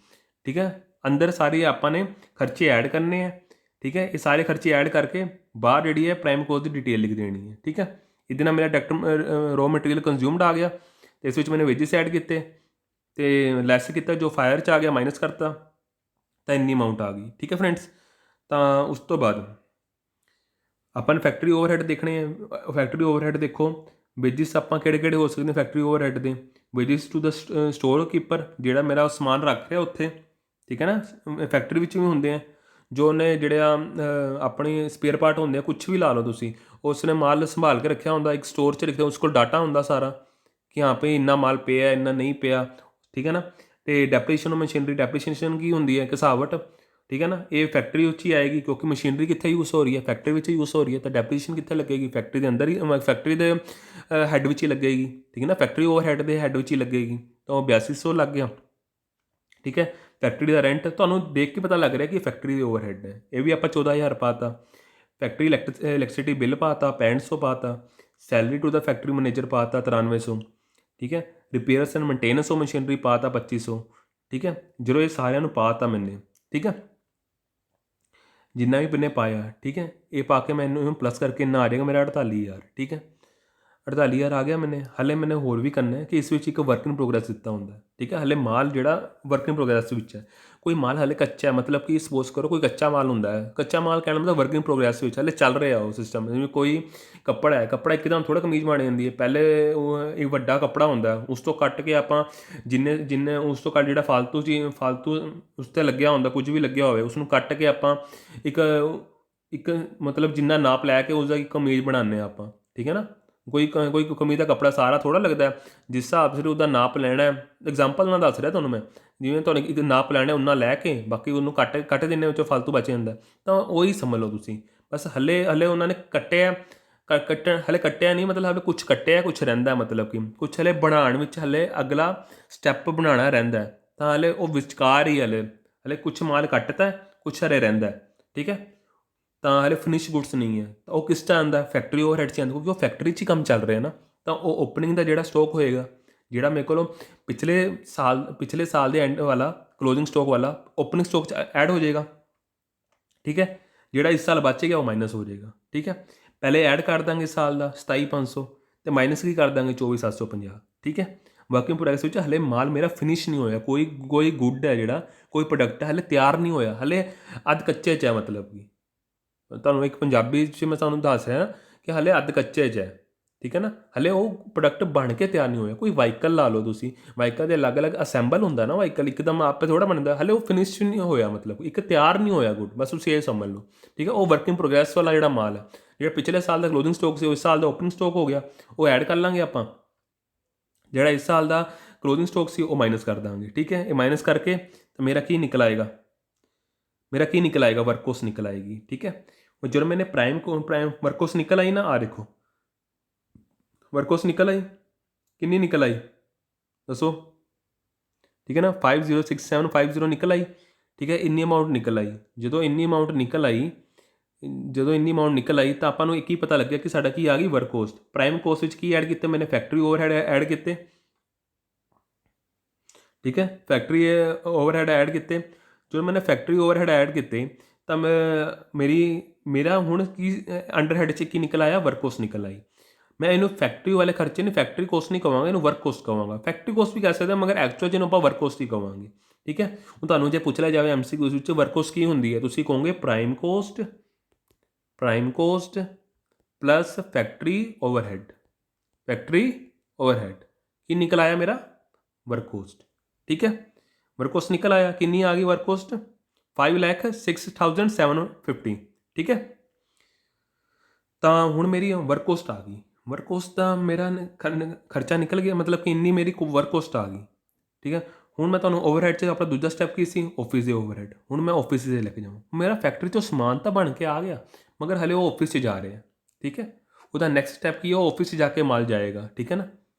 ਠੀਕ ਹੈ, ਅੰਦਰ ਸਾਰੇ ਆਪਾਂ ਨੇ ਖਰਚੇ ਐਡ ਕਰਨੇ ਹੈ। ਠੀਕ ਹੈ, ਇਹ ਸਾਰੇ ਖਰਚੇ ਐਡ ਕਰਕੇ ਬਾਹਰ ਜਿਹੜੀ ਹੈ ਪ੍ਰਾਈਮ ਕੋਸਟ ਦੀ ਡਿਟੇਲ ਲਿਖ ਦੇਣੀ ਹੈ। ਠੀਕ ਹੈ, ਇਹਦੇ ਨਾਲ ਮੇਰਾ ਡਾਇਰੈਕਟ ਰੋ ਮਟੀਰੀਅਲ ਕੰਜ਼ਿਊਮਡ ਆ ਗਿਆ, ਅਤੇ ਇਸ ਵਿੱਚ ਮੈंने ਵੇਜਿਸ ਐਡ ਕੀਤੇ ਅਤੇ ਲੈਸ ਕੀਤਾ, ਜੋ ਫਾਇਰ 'ਚ ਆ ਗਿਆ ਮਾਈਨਸ ਕਰਤਾ, ਤਾਂ ਇੰਨੀ ਅਮਾਊਂਟ ਆ ਗਈ। ਠੀਕ ਹੈ ਫਰੈਂਡਸ, ਤਾਂ ਉਸ ਤੋਂ ਬਾਅਦ ਆਪਾਂ ਨੇ ਫੈਕਟਰੀ ਓਵਰਹੈਡ ਦੇਖਣੇ ਹੈ। ਫੈਕਟਰੀ ਓਵਰਹੈਡ ਦੇਖੋ, ਵੇਜਿਸ ਆਪਾਂ ਕਿਹੜੇ ਹੋ ਸਕਦੇ ਨੇ ਫੈਕਟਰੀ ਓਵਰਹੈਡ ਦੇ? Wages to the store keeper, ਜਿਹੜਾ ਮੇਰਾ ਸਮਾਨ ਰੱਖ ਰਿਹਾ ਉੱਥੇ। ਠੀਕ ਹੈ ਨਾ, ਫੈਕਟਰੀ ਵਿੱਚ ਵੀ ਹੁੰਦੇ ਆ, ਜੋ ਉਹਨੇ ਜਿਹੜਾ ਆਪਣੀ ਸਪੇਅਰ ਪਾਰਟ ਹੁੰਦੇ ਆ, ਕੁਛ ਵੀ ਲਾ ਲਓ ਤੁਸੀਂ, ਉਸ ਨੇ ਮਾਲ ਸੰਭਾਲ ਕੇ ਰੱਖਿਆ ਹੁੰਦਾ, ਇੱਕ ਸਟੋਰ 'ਚ ਰੱਖਿਆ, ਉਸ ਕੋਲ ਡਾਟਾ ਹੁੰਦਾ ਸਾਰਾ ਕਿ ਹਾਂ ਭਈ ਇੰਨਾ ਮਾਲ ਪਿਆ, ਇੰਨਾ ਨਹੀਂ ਪਿਆ। ਠੀਕ ਹੈ ਨਾ, ਅਤੇ ਡੈਪਰੀਸ਼ੀਏਸ਼ਨ ਮਸ਼ੀਨਰੀ, ਡੈਪਰੀਸ਼ੀਏਸ਼ਨ ਕੀ ਹੁੰਦੀ ਹੈ? ਘਸਾਵਟ। ਠੀਕ ਹੈ ਨਾ, ਇਹ ਫੈਕਟਰੀ ਵਿੱਚ ਹੀ ਆਏਗੀ, ਕਿਉਂਕਿ ਮਸ਼ੀਨਰੀ ਕਿੱਥੇ ਯੂਜ਼ ਹੋ ਰਹੀ ਹੈ? ਫੈਕਟਰੀ ਵਿੱਚ ਯੂਜ਼ ਹੋ ਰਹੀ ਹੈ। ਤਾਂ ਡੈਪਰੀਸ਼ੀਏਸ਼ਨ ਕਿੱਥੇ ਲੱਗੇਗੀ? ਫੈਕਟਰੀ ਦੇ ਅੰਦਰ ਹੀ, ਫੈਕਟਰੀ ਦੇ ਹੈੱਡ ਵਿੱਚ ਹੀ ਲੱਗੇਗੀ। ਠੀਕ ਹੈ ਨਾ, ਫੈਕਟਰੀ ਓਵਰਹੈਡ ਦੇ ਹੈੱਡ ਵਿੱਚ ਹੀ ਲੱਗੇਗੀ, ਤਾਂ ਉਹ 8200 ਲੱਗ ਗਿਆ। ਠੀਕ ਹੈ, ਫੈਕਟਰੀ ਦਾ ਰੈਂਟ ਤੁਹਾਨੂੰ ਦੇਖ ਕੇ ਪਤਾ ਲੱਗ ਰਿਹਾ ਕਿ ਫੈਕਟਰੀ ਦੀ ਓਵਰਹੈਡ ਹੈ, ਇਹ ਵੀ ਆਪਾਂ 14,000 ਪਾਤਾ। ਫੈਕਟਰੀ ਇਲੈਕਟ੍ਰਿਸਿਟੀ ਬਿੱਲ ਪਾਤਾ 6500 ਪਾਤਾ। ਸੈਲਰੀ ਟੂ ਦਾ ਫੈਕਟਰੀ ਮੈਨੇਜਰ ਪਾਤਾ 9300। ਠੀਕ ਹੈ, repairs and maintenance of machinery ਪਾਤਾ 2500, ਠੀਕ ਹੈ। ਜਦੋਂ ਇਹ ਸਾਰਿਆਂ ਨੂੰ ਪਾਤਾ ਮੈਨੇ, ਠੀਕ ਹੈ, ਜਿੰਨਾ ਵੀ ਮੈਨੇ ਪਾਇਆ, ਠੀਕ ਹੈ, ਇਹ ਪਾ ਕੇ ਮੈਨੂੰ ਇਹਨੂੰ ਪਲੱਸ ਕਰਕੇ ਇੰਨਾ ਆ ਜਾਏਗਾ ਮੇਰਾ 48,000, ਠੀਕ ਹੈ। 48,000 ਆ ਗਿਆ ਮੈਨੇ। ਹਲੇ ਮੈਨੇ ਹੋਰ ਵੀ ਕਰਨਾ ਹੈ ਕਿ ਇਸ ਵਿੱਚ ਇੱਕ ਵਰਕ ਇਨ ਪ੍ਰੋਗਰੈਸ ਦਿੱਤਾ ਹੁੰਦਾ, ਠੀਕ ਹੈ। ਹਲੇ ਮਾਲ ਜਿਹੜਾ ਵਰਕ ਇਨ ਪ੍ਰੋਗਰੈਸ ਵਿੱਚ ਹੈ, ਕੋਈ ਮਾਲ ਹਲੇ ਕੱਚਾ ਹੈ, ਮਤਲਬ ਕਿ ਸਪੋਜ਼ ਕਰੋ ਕੋਈ ਕੱਚਾ ਮਾਲ ਹੁੰਦਾ ਹੈ, ਕੱਚਾ ਮਾਲ ਕਹਿਣ ਮਤਲਬ ਵਰਕ ਇਨ ਪ੍ਰੋਗਰੈਸ ਵਿੱਚ ਹਲੇ ਚੱਲ ਰਿਹਾ ਉਹ ਸਿਸਟਮ। ਜਿਵੇਂ ਕੋਈ ਕੱਪੜਾ ਹੈ, ਕੱਪੜਾ ਇੱਕਦਮ ਥੋੜ੍ਹਾ ਕਮੀਜ਼ ਬਣ ਜਾਂਦੀ ਹੈ, ਪਹਿਲੇ ਉਹ ਇੱਕ ਵੱਡਾ ਕੱਪੜਾ ਹੁੰਦਾ, ਉਸ ਤੋਂ ਕੱਟ ਕੇ ਆਪਾਂ ਜਿੰਨੇ ਉਸ ਤੋਂ ਕੱਟ ਜਿਹੜਾ ਫਾਲਤੂ ਉਸ 'ਤੇ ਲੱਗਿਆ ਹੁੰਦਾ, ਕੁਝ ਵੀ ਲੱਗਿਆ ਹੋਵੇ, ਉਸਨੂੰ ਕੱਟ ਕੇ ਆਪਾਂ ਇੱਕ ਮਤਲਬ ਜਿੰਨਾ ਨਾਪ ਲੈ ਕੇ ਉਸਦਾ ਇੱਕ ਕਮੀਜ਼ ਬਣਾਉਂਦੇ ਹਾਂ ਆਪਾਂ, ਠੀਕ ਹੈ ਨਾ। ਕੋਈ ਕਮੀਜ਼ ਦਾ ਕੱਪੜਾ ਸਾਰਾ ਥੋੜ੍ਹਾ ਲੱਗਦਾ, ਜਿਸ ਹਿਸਾਬ ਸਿਰ ਉਹਦਾ ਨਾਪ ਲੈਣਾ। ਐਗਜ਼ਾਮਪਲ ਨਾਲ ਦੱਸ ਰਿਹਾ ਤੁਹਾਨੂੰ ਮੈਂ, ਜਿਵੇਂ ਤੁਹਾਨੂੰ ਇੱਕ ਨਾਪ ਲੈਣਾ ਉਹਨਾਂ ਲੈ ਕੇ ਬਾਕੀ ਉਹਨੂੰ ਕੱਟ ਦਿੰਦੇ, ਵਿੱਚੋਂ ਫਾਲਤੂ ਬਚ ਜਾਂਦਾ, ਤਾਂ ਉਹੀ ਸਮਝ ਲਓ ਤੁਸੀਂ। ਬਸ ਹਲੇ ਉਹਨਾਂ ਨੇ ਹਲੇ ਕੱਟਿਆ ਨਹੀਂ, ਮਤਲਬ ਹਲੇ ਕੁਛ ਕੱਟਿਆ, ਕੁਛ ਰਹਿੰਦਾ, ਮਤਲਬ ਕਿ ਕੁਛ ਹਲੇ ਬਣਾਉਣ ਵਿੱਚ ਹਲੇ ਅਗਲਾ ਸਟੈਪ ਬਣਾਉਣਾ ਰਹਿੰਦਾ, ਤਾਂ ਹਲੇ ਉਹ ਵਿਚਕਾਰ ਹੀ ਹਲੇ ਕੁਛ ਮਾਲ ਕੱਟਤਾ, ਕੁਛ ਹਲੇ ਰਹਿੰਦਾ, ਠੀਕ ਹੈ। ਤਾਂ ਹਲੇ ਫਿਨਿਸ਼ ਗੁੱਡਸ ਨਹੀਂ ਹੈ, ਤਾਂ ਉਹ ਕਿਸ 'ਚ ਆਉਂਦਾ, ਫੈਕਟਰੀ ਓਵਰਹੈਡ 'ਚ ਆਉਂਦਾ, ਕਿਉਂਕਿ ਉਹ ਫੈਕਟਰੀ 'ਚ ਹੀ ਕੰਮ ਚੱਲ ਰਿਹਾ ਨਾ। ਤਾਂ ਉਹ ਓਪਨਿੰਗ ਦਾ ਜਿਹੜਾ ਸਟਾਕ ਹੋਏਗਾ, ਜਿਹੜਾ ਮੇਰੇ ਕੋਲੋਂ ਪਿਛਲੇ ਸਾਲ ਦੇ ਐਂਡ ਵਾਲਾ ਕਲੋਜ਼ਿੰਗ ਸਟਾਕ ਵਾਲਾ ਓਪਨਿੰਗ ਸਟਾਕ 'ਚ ਐਡ ਹੋ ਜਾਏਗਾ, ਠੀਕ ਹੈ। ਜਿਹੜਾ ਇਸ ਸਾਲ ਬਚ ਗਿਆ ਉਹ ਮਾਈਨਸ ਹੋ ਜਾਏਗਾ, ਠੀਕ ਹੈ। ਪਹਿਲੇ ਐਡ ਕਰ ਦਾਂਗੇ ਇਸ ਸਾਲ ਦਾ 27,500 ਅਤੇ ਮਾਈਨਸ ਕੀ ਕਰ ਦਾਂਗੇ 24,750, ਠੀਕ ਹੈ। ਵਰਕਿੰਗ ਪ੍ਰੋਗਰੈਸ ਵਿੱਚ ਹਲੇ ਮਾਲ ਮੇਰਾ ਫਿਨਿਸ਼ ਨਹੀਂ ਹੋਇਆ, ਕੋਈ ਗੁੱਡ ਹੈ ਜਿਹੜਾ, ਕੋਈ ਪ੍ਰੋਡਕਟ ਹੈ ਹਲੇ ਤਿਆਰ ਨਹੀਂ ਹੋਇਆ, ਹਲੇ ਅੱਧ ਕੱਚੇ 'ਚ ਹੈ। ਮਤਲਬ ਕਿ ਤੁਹਾਨੂੰ ਇੱਕ ਪੰਜਾਬੀ 'ਚ ਮੈਂ ਤੁਹਾਨੂੰ ਦੱਸ ਰਿਹਾ ਕਿ ਹਲੇ ਅੱਧ ਕੱਚੇ 'ਚ ਹੈ, ਠੀਕ ਹੈ ਨਾ। ਹਲੇ ਉਹ ਪ੍ਰੋਡਕਟ ਬਣ ਕੇ ਤਿਆਰ ਨਹੀਂ ਹੋਇਆ। ਕੋਈ ਵਾਹੀਕਲ ਲਾ ਲਓ ਤੁਸੀਂ, ਵਾਹੀਕਲ ਦੇ ਅਲੱਗ-ਅਲੱਗ ਅਸੈਂਬਲ ਹੁੰਦਾ ਨਾ, ਵਾਹੀਕਲ ਇੱਕਦਮ ਆਪੇ ਥੋੜ੍ਹਾ ਬਣਦਾ, ਹਲੇ ਉਹ ਫਿਨਿਸ਼ ਨਹੀਂ ਹੋਇਆ, ਮਤਲਬ ਇੱਕ ਤਿਆਰ ਨਹੀਂ ਹੋਇਆ ਗੁੱਡ, ਬਸ ਤੁਸੀਂ ਇਹ ਸਮਝ ਲਓ, ਠੀਕ ਹੈ। ਉਹ ਵਰਕਿੰਗ ਪ੍ਰੋਗਰੈਸ ਵਾਲਾ ਜਿਹੜਾ ਮਾਲ ਹੈ, ਜਿਹੜਾ ਪਿਛਲੇ ਸਾਲ ਦਾ ਕਲੋਜ਼ਿੰਗ ਸਟਾਕ ਸੀ, ਉਸ ਸਾਲ ਦਾ ਓਪਨਿੰਗ ਸਟਾਕ ਹੋ ਗਿਆ, ਉਹ ਐਡ ਕਰ ਲਾਂਗੇ ਆਪਾਂ। ਜਿਹੜਾ ਇਸ ਸਾਲ ਦਾ ਕਲੋਜ਼ਿੰਗ ਸਟਾਕ ਸੀ ਉਹ ਮਾਈਨਸ ਕਰ ਦਾਂਗੇ, ਠੀਕ ਹੈ। ਇਹ ਮਾਈਨਸ ਕਰਕੇ ਤਾਂ ਮੇਰਾ ਕੀ ਨਿਕਲ ਆਏਗਾ, ਵਰਕਕੋਸਟ ਨਿਕਲ ਆਏਗੀ, ਠੀਕ ਹੈ। ਜਦੋਂ मैंने प्राइम वर्ककोस्ट निकल आई ना, आ देखो वर्ककोस्ट निकल आई, कितनी निकल आई दसो, ठीक है ना। 506750 निकल आई, ठीक है। इन्नी अमाउंट निकल आई। जो इन्नी अमाउंट निकल आई तो ਆਪਾਂ ਨੂੰ ਇੱਕ ਹੀ ਪਤਾ ਲੱਗਿਆ ਕਿ ਸਾਡਾ ਕੀ ਆ ਗਈ वर्ककोस्ट। प्राइम कोस्ट ਵਿੱਚ ਕੀ ਐਡ ਕੀਤੇ मैंने, फैक्ट्री ओवरहेड ऐड ਕੀਤੇ, ठीक है। फैक्ट्री ओवरहेड ऐड ਕੀਤੇ। जो मैंने फैक्ट्री ओवरहेड ऐड ਕੀਤੇ ਤਾਂ मेरा ਹੁਣ ਕੀ ਅੰਡਰਹੈਡ 'ਚ ਕੀ ਨਿਕਲ ਆਇਆ, वर्ककोस्ट निकल आई। मैं ਇਹਨੂੰ फैक्ट्री वाले खर्चे नहीं, फैक्ट्री कोस्ट नहीं ਕਹਾਂਗਾ, ਇਹਨੂੰ वर्ककोस्ट ਕਹਾਂਗਾ। फैक्ट्री कोस्ट भी ਕਹਿ ਸਕਦੇ, ਮਗਰ ਐਕਚੁਅਲ ਜਿਹਨੂੰ ਆਪਾਂ वर्ककोस्ट ਹੀ ਕਹਾਂਗੇ, ਠੀਕ ਹੈ। ਹੁਣ ਤੁਹਾਨੂੰ ਜੇ ਪੁੱਛ ਲਿਆ ਜਾਵੇ MCQ ਵਿੱਚ वर्ककोस्ट ਕੀ ਹੁੰਦੀ ਹੈ, ਤੁਸੀਂ ਕਹੋਗੇ prime cost plus factory overhead. ਕੀ ਨਿਕਲ ਆਇਆ ਮੇਰਾ, वर्ककोस्ट, ठीक है। वर्ककोस्ट निकल आया, कितनी आ गई वर्ककोस्ट, 5,06,750, ठीक है। ਤਾਂ ਹੁਣ ਮੇਰੀ वर्ककोस्ट आ गई। वर्ककोस्ट ਦਾ ਮੇਰਾ ਖਰਚਾ ਨਿਕਲ ਗਿਆ, ਮਤਲਬ ਕਿ ਇੰਨੀ ਮੇਰੀ वर्ककोस्ट ਆ ਗਈ, ਠੀਕ ਹੈ। ਹੁਣ ਮੈਂ ਤੁਹਾਨੂੰ ਓਵਰਹੈਡ 'ਚ ਆਪਣਾ ਦੂਜਾ ਸਟੈਪ ਕੀ ਸੀ, ਆਫਿਸ ਦੇ ਓਵਰਹੈਡ। ਹੁਣ ਮੈਂ ਆਫਿਸ 'ਤੇ ਲੈ ਕੇ ਜਾਵਾਂ, ਮੇਰਾ ਫੈਕਟਰੀ 'ਚੋਂ ਸਮਾਨ ਤਾਂ ਬਣ ਕੇ ਆ ਗਿਆ, ਮਗਰ ਹਲੇ ਉਹ ਆਫਿਸ 'ਚ ਜਾ ਰਿਹਾ, ਠੀਕ ਹੈ। ਉਹਦਾ ਨੈਕਸਟ ਸਟੈਪ ਕੀ ਹੈ, ਉਹ ਆਫਿਸ 'ਚ ਜਾ ਕੇ ਮਾਲ ਜਾਏਗਾ, ਠੀਕ ਹੈ ਨਾ।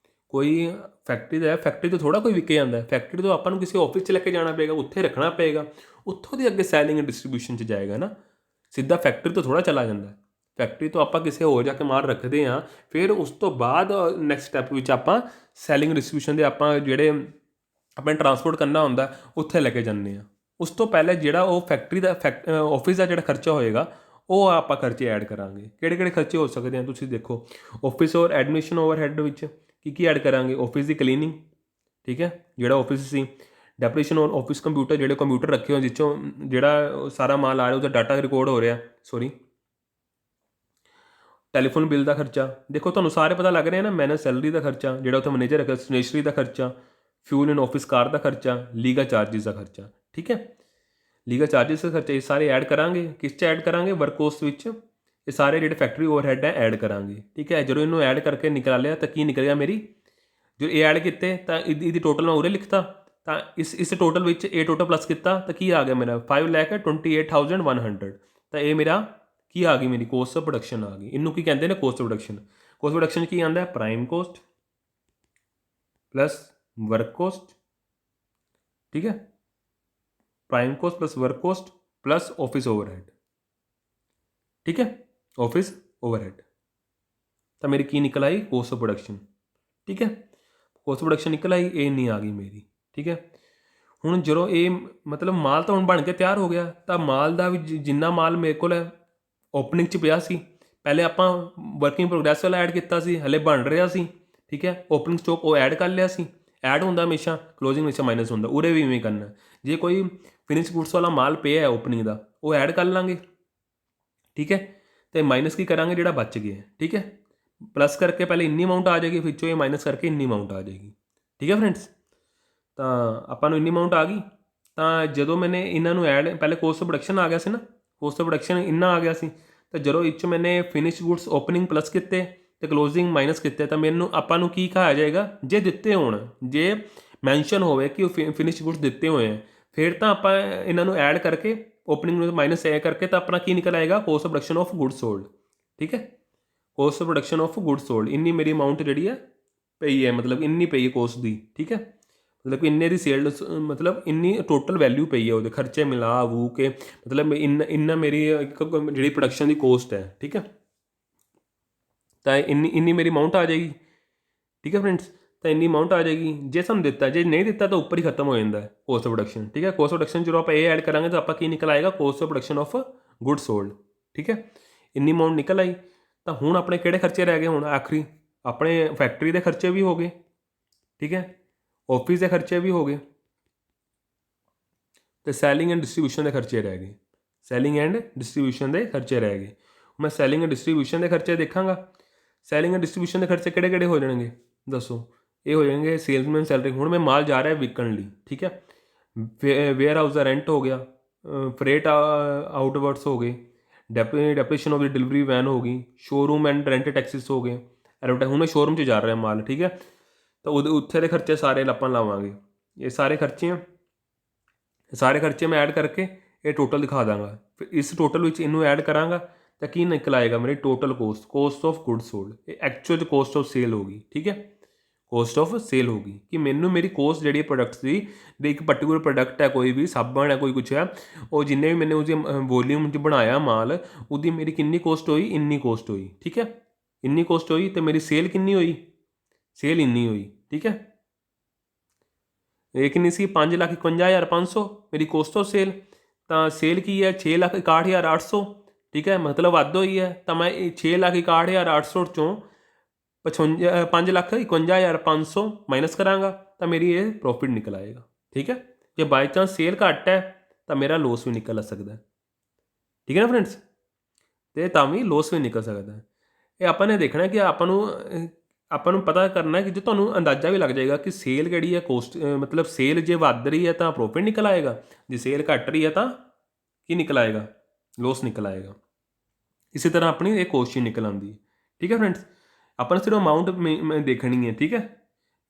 ਕੋਈ ਫੈਕਟਰੀ ਤੋਂ ਥੋੜ੍ਹਾ ਕੋਈ ਵਿਕੇ ਜਾਂਦਾ, ਫੈਕਟਰੀ ਤੋਂ ਆਪਾਂ ਨੂੰ ਕਿਸੇ ਆਫਿਸ 'ਚ ਲੈ ਕੇ ਜਾਣਾ ਪਏਗਾ, ਉੱਥੇ ਰੱਖਣਾ ਪਏਗਾ, ਉੱਥੋਂ ਦੀ ਅੱਗੇ ਸੈਲਿੰਗ ਐਂਡ ਡਿਸਟਰੀਬਿਊਸ਼ਨ 'ਚ ਜਾਏਗਾ ਨਾ, ਸਿੱਧਾ ਫੈਕਟਰੀ ਤੋਂ ਥੋੜ੍ਹਾ ਚਲਾ ਜਾਂਦਾ। ਫੈਕਟਰੀ ਤੋਂ ਆਪਾਂ ਕਿਸੇ ਹੋਰ ਜਾ ਕੇ ਮਾਲ ਰੱਖਦੇ ਹਾਂ, ਫਿਰ ਉਸ ਤੋਂ ਬਾਅਦ ਨੈਕਸਟ ਸਟੈਪ ਵਿੱਚ ਆਪਾਂ ਸੈਲਿੰਗ ਡਿਸਟਰੀਬਿਊਸ਼ਨ ਦੇ ਆਪਾਂ ਜਿਹੜੇ ਆਪਣੇ ਟਰਾਂਸਪੋਰਟ ਕਰਨਾ ਹੁੰਦਾ ਉੱਥੇ ਲੈ ਕੇ ਜਾਂਦੇ ਹਾਂ। ਉਸ ਤੋਂ ਪਹਿਲਾਂ ਜਿਹੜਾ ਉਹ ਫੈਕਟਰੀ ਦਾ ਆਫਿਸ ਦਾ ਜਿਹੜਾ ਖਰਚਾ ਹੋਏਗਾ, ਉਹ ਆਪਾਂ ਖਰਚੇ ਐਡ ਕਰਾਂਗੇ। ਕਿਹੜੇ ਖਰਚੇ ਹੋ ਸਕਦੇ ਆ, ਤੁਸੀਂ ਦੇਖੋ। ਆਫਿਸ ਔਰ ਐਡਮਿਸ਼ਨ ਓਵਰਹੈਡ ਵਿੱਚ ਕੀ ਐਡ ਕਰਾਂਗੇ, ਆਫਿਸ ਦੀ ਕਲੀਨਿੰਗ, ਠੀਕ ਹੈ, ਜਿਹੜਾ ਆਫਿਸ ਸੀ। ਡੈਪਰੇਸ਼ਨ ਔਨ ਆਫਿਸ ਕੰਪਿਊਟਰ, ਜਿਹੜੇ ਕੰਪਿਊਟਰ ਰੱਖੇ ਹੋਏ ਜਿੱਚੋਂ ਜਿਹੜਾ ਸਾਰਾ ਮਾਲ ਆ ਰਿਹਾ ਉਹਦਾ ਡਾਟਾ ਰਿਕਾਰਡ ਹੋ ਰਿਹਾ, ਟੈਲੀਫੋਨ ਬਿੱਲ ਦਾ ਖਰਚਾ। ਦੇਖੋ ਤੁਹਾਨੂੰ ਸਾਰੇ ਪਤਾ ਲੱਗ ਰਿਹਾ ਨਾ, ਮੈਨੇਜ ਸੈਲਰੀ ਦਾ ਖਰਚਾ ਜਿਹੜਾ ਉੱਥੇ ਮੈਨੇਜਰ ਰੱਖਿਆ, ਸਟੇਸ਼ਨਰੀ ਦਾ ਖਰਚਾ, ਫਿਊਲ ਇਨ ਆਫਿਸ ਕਾਰ ਦਾ ਖਰਚਾ, ਲੀਗਲ ਚਾਰਜਿਸ ਦਾ ਖਰਚਾ, ਠੀਕ ਹੈ। ਲੀਗਲ ਚਾਰਜਿਸ ਦਾ ਖਰਚਾ ਇਹ ਸਾਰੇ ਐਡ ਕਰਾਂਗੇ। ਕਿਸ 'ਚ ਐਡ ਕਰਾਂਗੇ, वर्ककोस्ट ਵਿੱਚ। ਇਹ ਸਾਰੇ ਜਿਹੜੇ ਫੈਕਟਰੀ ਓਵਰਹੈਡ ਹੈ ਐਡ ਕਰਾਂਗੇ, ਠੀਕ ਹੈ। ਜਦੋਂ ਇਹਨੂੰ ਐਡ ਕਰਕੇ ਨਿਕਾਲਿਆ ਤਾਂ ਕੀ ਨਿਕਲਿਆ ਮੇਰੀ, ਜੋ ਇਹ ਐਡ ਕੀਤੇ ਤਾਂ ਇਹਦੀ ਟੋਟਲ ਮੈਂ ਉਰੇ ਲਿਖਤਾ, ਤਾਂ ਇਸ ਟੋਟਲ ਵਿੱਚ ਇਹ ਟੋਟਲ ਪਲੱਸ ਕੀਤਾ ਤਾਂ ਕੀ ਆ ਗਿਆ ਮੇਰਾ 5,28,100। ਤਾਂ ਇਹ ਮੇਰਾ ਕੀ ਆ ਗਈ, ਮੇਰੀ ਕੋਸਟ ਆਫ ਪ੍ਰੋਡਕਸ਼ਨ ਆ ਗਈ। ਇਹਨੂੰ ਕੀ ਕਹਿੰਦੇ ਨੇ, ਕੋਸਟ ਆਫ ਪ੍ਰੋਡਕਸ਼ਨ ਕੀ ਆਉਂਦਾ, ਪ੍ਰਾਈਮ ਕੋਸਟ ਪਲੱਸ वर्ककोस्ट, ठीक है। Prime cost plus work cost plus office overhead, ठीक है। ऑफिस ओवरहेड तो मेरी की निकल आई, कोस्ट ऑफ प्रोडक्शन, ठीक है। ਕੋਸਟ ਪ੍ਰੋਡਕਸ਼ਨ ਨਿਕਲ ਆਈ, ਇਹ ਇੰਨੀ ਆ ਗਈ ਮੇਰੀ। ਠੀਕ ਹੈ, ਹੁਣ ਜਦੋਂ ਇਹ ਮਤਲਬ ਮਾਲ ਤਾਂ ਹੁਣ ਬਣ ਕੇ ਤਿਆਰ ਹੋ ਗਿਆ, ਤਾਂ ਮਾਲ ਦਾ ਵੀ ਜਿੰਨਾ ਮਾਲ ਮੇਰੇ ਕੋਲ ਓਪਨਿੰਗ 'ਚ ਪਿਆ ਸੀ, ਪਹਿਲੇ ਆਪਾਂ ਵਰਕਿੰਗ ਪ੍ਰੋਗਰੈਸ ਵਾਲਾ ਐਡ ਕੀਤਾ ਸੀ, ਹਲੇ ਬਣ ਰਿਹਾ ਸੀ। ਠੀਕ ਹੈ, ਓਪਨਿੰਗ ਸਟਾਕ ਉਹ ਐਡ ਕਰ ਲਿਆ ਸੀ। ਐਡ ਹੁੰਦਾ ਹਮੇਸ਼ਾ, ਕਲੋਜ਼ਿੰਗ ਹਮੇਸ਼ਾ ਮਾਈਨਸ ਹੁੰਦਾ। ਉਰੇ ਵੀ ਇਵੇਂ ਕਰਨਾ, ਜੇ ਕੋਈ ਫਿਨਿਸ਼ ਗੁੱਡਸ ਵਾਲਾ ਮਾਲ ਪਿਆ ਹੈ ਓਪਨਿੰਗ ਦਾ, ਉਹ ਐਡ ਕਰ ਲਾਂਗੇ। ਠੀਕ ਹੈ, ਅਤੇ ਮਾਈਨਸ ਕੀ ਕਰਾਂਗੇ, ਜਿਹੜਾ ਬਚ ਗਿਆ। ਠੀਕ ਹੈ, ਪਲੱਸ ਕਰਕੇ ਪਹਿਲੇ ਇੰਨੀ ਅਮਾਊਂਟ ਆ ਜਾਏਗੀ, ਵਿੱਚੋਂ ਇਹ ਮਾਈਨਸ ਕਰਕੇ ਇੰਨੀ ਅਮਾਊਂਟ ਆ ਜਾਏਗੀ। ਠੀਕ ਹੈ ਫਰੈਂਡਸ, ਤਾਂ ਆਪਾਂ ਨੂੰ ਇੰਨੀ ਅਮਾਊਂਟ ਆ ਗਈ। ਤਾਂ ਜਦੋਂ ਮੈਨੇ ਇਹਨਾਂ ਨੂੰ ਐਡ, ਪਹਿਲੇ ਕੋਸਟ ਆਫ ਪ੍ਰੋਡਕਸ਼ਨ ਆ ਗਿਆ ਸੀ ਨਾ, ਕੋਸਟ ਆਫ ਪ੍ਰੋਡਕਸ਼ਨ ਇੰਨਾ ਆ ਗਿਆ ਸੀ, ਤਾਂ ਜਦੋਂ ਇਹ 'ਚ ਮੈਨੇ ਫਿਨਿਸ਼ ਗੁੱਡਸ ਓਪਨਿੰਗ ਪਲੱਸ ਕੀਤੇ ਅਤੇ ਕਲੋਜ਼ਿੰਗ ਮਾਈਨਸ ਕੀਤੇ, ਤਾਂ ਮੈਨੂੰ ਆਪਾਂ ਨੂੰ ਕੀ ਕਹਾਇਆ ਜਾਏਗਾ, ਜੇ ਦਿੱਤੇ ਹੋਣ, ਜੇ ਮੈਂਸ਼ਨ ਹੋਵੇ ਕਿ ਉਹ ਫਿਨਿਸ਼ ਗੁੱਡਸ ਦਿੱਤੇ ਹੋਏ ਹੈ, ਫਿਰ ਤਾਂ ਆਪਾਂ ਇਹਨਾਂ ਨੂੰ ਐਡ ਕਰਕੇ ਓਪਨਿੰਗ ਨੂੰ ਮਾਈਨਸ ਐ ਕਰਕੇ ਤਾਂ ਆਪਣਾ ਕੀ ਨਿਕਲ ਆਏਗਾ, cost of production of good sold. ਠੀਕ ਹੈ, cost of production of good sold, ਇੰਨੀ ਮੇਰੀ ਅਮਾਊਂਟ ਜਿਹੜੀ ਹੈ ਪਈ ਹੈ, ਮਤਲਬ ਇੰਨੀ ਪਈ ਹੈ ਕੋਸਟ ਦੀ। ਠੀਕ ਹੈ, ਮਤਲਬ ਕਿ ਇੰਨੇ ਦੀ ਸੇਲ, ਮਤਲਬ ਇੰਨੀ ਟੋਟਲ ਵੈਲਿਊ ਪਈ ਹੈ, ਉਹਦੇ ਖਰਚੇ ਮਿਲਾ ਵੂ ਕੇ, ਮਤਲਬ ਇੰਨਾ ਮੇਰੀ ਇੱਕ ਜਿਹੜੀ ਪ੍ਰੋਡਕਸ਼ਨ ਦੀ ਕੋਸਟ ਹੈ। ਠੀਕ ਹੈ, ਤਾਂ ਇੰਨੀ ਮੇਰੀ ਅਮਾਊਂਟ ਆ ਜਾਏਗੀ। ਠੀਕ ਹੈ ਫਰੈਂਡਸ, ਤਾਂ ਇੰਨੀ ਅਮਾਊਂਟ ਆ ਜਾਏਗੀ। ਜੇ ਸਾਨੂੰ ਦਿੱਤਾ, ਜੇ ਨਹੀਂ ਦਿੱਤਾ ਤਾਂ ਉੱਪਰ ਹੀ ਖਤਮ ਹੋ ਜਾਂਦਾ ਕੋਸਟ ਆਫ ਪ੍ਰੋਡਕਸ਼ਨ। ਠੀਕ ਹੈ, ਕੋਸਟ ਆਫ ਪ੍ਰੋਡਕਸ਼ਨ ਜਦੋਂ ਆਪਾਂ ਇਹ ਐਡ ਕਰਾਂਗੇ ਤਾਂ ਆਪਾਂ ਕੀ ਨਿਕਲ ਆਏਗਾ, cost of production of good sold. ਠੀਕ ਹੈ, ਇੰਨੀ ਅਮਾਊਂਟ ਨਿਕਲ ਆਈ। ਤਾਂ ਹੁਣ ਆਪਣੇ ਕਿਹੜੇ ਖਰਚੇ ਰਹਿ ਗਏ, ਹੁਣ ਆਖਰੀ ਆਪਣੇ ਫੈਕਟਰੀ ਦੇ ਖਰਚੇ ਵੀ ਹੋ ਗਏ। ਠੀਕ ਹੈ, ਆਫਿਸ ਦੇ ਖਰਚੇ ਵੀ ਹੋ ਗਏ, ਅਤੇ ਸੈਲਿੰਗ ਐਂਡ ਡਿਸਟਰੀਬਿਊਸ਼ਨ ਦੇ ਖਰਚੇ ਰਹਿ ਗਏ। ਸੈਲਿੰਗ ਐਂਡ ਡਿਸਟਰੀਬਿਊਸ਼ਨ ਦੇ ਖਰਚੇ ਰਹਿ ਗਏ। ਮੈਂ ਸੈਲਿੰਗ ਐਂਡ ਡਿਸਟਰੀਬਿਊਸ਼ਨ ਦੇ ਖਰਚੇ ਦੇਖਾਂਗਾ। ਸੈਲਿੰਗ ਐਂਡ ਡਿਸਟਰੀਬਿਊਸ਼ਨ ਦੇ ਖਰਚੇ ਕਿਹੜੇ ਕਿਹੜੇ ਹੋ ਜਾਣਗੇ, ਦੱਸੋ। ਇਹ ਹੋ ਜਾਣਗੇ ਸੇਲਸਮੈਨ ਸੈਲਰੀ, ਹੁਣ ਮੈਂ ਮਾਲ ਜਾ ਰਿਹਾ ਵਿਕਣ ਲਈ। ਠੀਕ ਹੈ, ਵੇਅਰ ਹਾਊਸ ਦਾ ਰੈਂਟ ਹੋ ਗਿਆ, ਫਰੇਟ ਆਊਟਵਰਡਸ ਹੋ ਗਏ, ਡੈਪਰੇਸ਼ਨ ਆਫ ਦੀ ਡਿਲੀਵਰੀ ਵੈਨ ਹੋ ਗਈ, ਸ਼ੋਰੂਮ ਐਂਡ ਰੈਂਟ ਟੈਕਸਿਸ ਹੋ ਗਏ। ਹੁਣ ਮੈਂ ਸ਼ੋਰੂਮ 'ਚ ਜਾ ਰਿਹਾ ਮਾਲ। ਠੀਕ ਹੈ, ਤਾਂ ਉਹਦੇ ਉੱਥੇ ਦੇ ਖਰਚੇ ਸਾਰੇ ਆਪਾਂ ਲਾਵਾਂਗੇ। ਇਹ ਸਾਰੇ ਖਰਚੇ ਮੈਂ ਐਡ ਕਰਕੇ ਇਹ ਟੋਟਲ ਦਿਖਾ ਦਾਂਗਾ। ਫਿਰ ਇਸ ਟੋਟਲ ਵਿੱਚ ਇਹਨੂੰ ਐਡ ਕਰਾਂਗਾ ਤਾਂ ਕੀ ਨਿਕਲ ਆਏਗਾ, ਮੇਰੀ total cost of good sold. ਇਹ ਐਕਚੁਅਲ ਕੋਸਟ ਆਫ ਸੇਲ ਹੋਗੀ। ਠੀਕ ਹੈ, ਕੋਸਟ ਆਫ ਸੇਲ ਹੋਗੀ ਕਿ ਮੈਨੂੰ ਮੇਰੀ ਕੋਸਟ ਜਿਹੜੀ ਪ੍ਰੋਡਕਟਸ ਦੀ ਇੱਕ ਪਰਟੀਕੂਲਰ ਪ੍ਰੋਡਕਟ ਹੈ, ਕੋਈ ਵੀ ਸਾਬਣ ਹੈ, ਕੋਈ ਕੁਛ ਹੈ, ਉਹ ਜਿੰਨੇ ਵੀ ਮੈंने ਉਹਦੀ ਵੋਲੀਅਮ 'ਚ ਬਣਾਇਆ ਮਾਲ, ਉਹਦੀ ਮੇਰੀ ਕਿੰਨੀ ਕੋਸਟ ਹੋਈ, ਇੰਨੀ ਕੋਸਟ ਹੋਈ। ਠੀਕ ਹੈ, ਇੰਨੀ ਕੋਸਟ ਹੋਈ, ਅਤੇ ਮੇਰੀ ਸੇਲ ਕਿੰਨੀ ਹੋਈ, ਸੇਲ ਇੰਨੀ ਹੋਈ। ਠੀਕ ਹੈ, ਇਹ ਕਿੰਨੀ ਸੀ, 5,51,500 ਮੇਰੀ ਕੋਸਟ ਆਫ ਸੇਲ। ਤਾਂ ਸੇਲ ਕੀ ਹੈ, 6,61,800। ਠੀਕ ਹੈ, ਮਤਲਬ ਵੱਧ ਹੋਈ ਹੈ। ਤਾਂ ਮੈਂ 6,61,800 ਚੋਂ 5,51,500 ਮਾਈਨਸ ਕਰਾਂਗਾ, ਤਾਂ ਮੇਰੀ ਇਹ ਪ੍ਰੋਫਿਟ ਨਿਕਲ ਆਏਗਾ। ਠੀਕ ਹੈ, ਜੇ ਬਾਈ ਚਾਂਸ ਸੇਲ ਘੱਟ ਹੈ ਤਾਂ ਮੇਰਾ ਲੋਸ ਵੀ ਨਿਕਲ ਸਕਦਾ। ਠੀਕ ਹੈ ਨਾ ਫਰੈਂਡਸ, ਅਤੇ ਤਾਂ ਵੀ ਲੋਸ ਵੀ ਨਿਕਲ ਸਕਦਾ। ਇਹ ਆਪਾਂ ਨੇ ਦੇਖਣਾ ਕਿ ਆਪਾਂ ਨੂੰ ਪਤਾ ਕਰਨਾ ਕਿ ਜੇ ਤੁਹਾਨੂੰ ਅੰਦਾਜ਼ਾ ਵੀ ਲੱਗ ਜਾਏਗਾ ਕਿ ਸੇਲ ਕਿਹੜੀ ਹੈ, ਕੋਸਟ ਮਤਲਬ ਸੇਲ ਜੇ ਵੱਧ ਰਹੀ ਹੈ ਤਾਂ ਪ੍ਰੋਫਿਟ ਨਿਕਲ ਆਏਗਾ, ਜੇ ਸੇਲ ਘੱਟ ਰਹੀ ਹੈ ਤਾਂ ਕੀ ਨਿਕਲ ਆਏਗਾ, ਲੋਸ ਨਿਕਲ ਆਏਗਾ। ਇਸੇ ਤਰ੍ਹਾਂ ਆਪਣੀ ਇਹ ਕੋਸਟ ਹੀ ਨਿਕਲ ਆਉਂਦੀ ਹੈ। ਠੀਕ ਹੈ ਫਰੈਂਡਸ, ਆਪਾਂ ਨੇ ਸਿਰਫ ਅਮਾਊਂਟ ਦੇਖਣੀ ਹੈ। ਠੀਕ ਹੈ,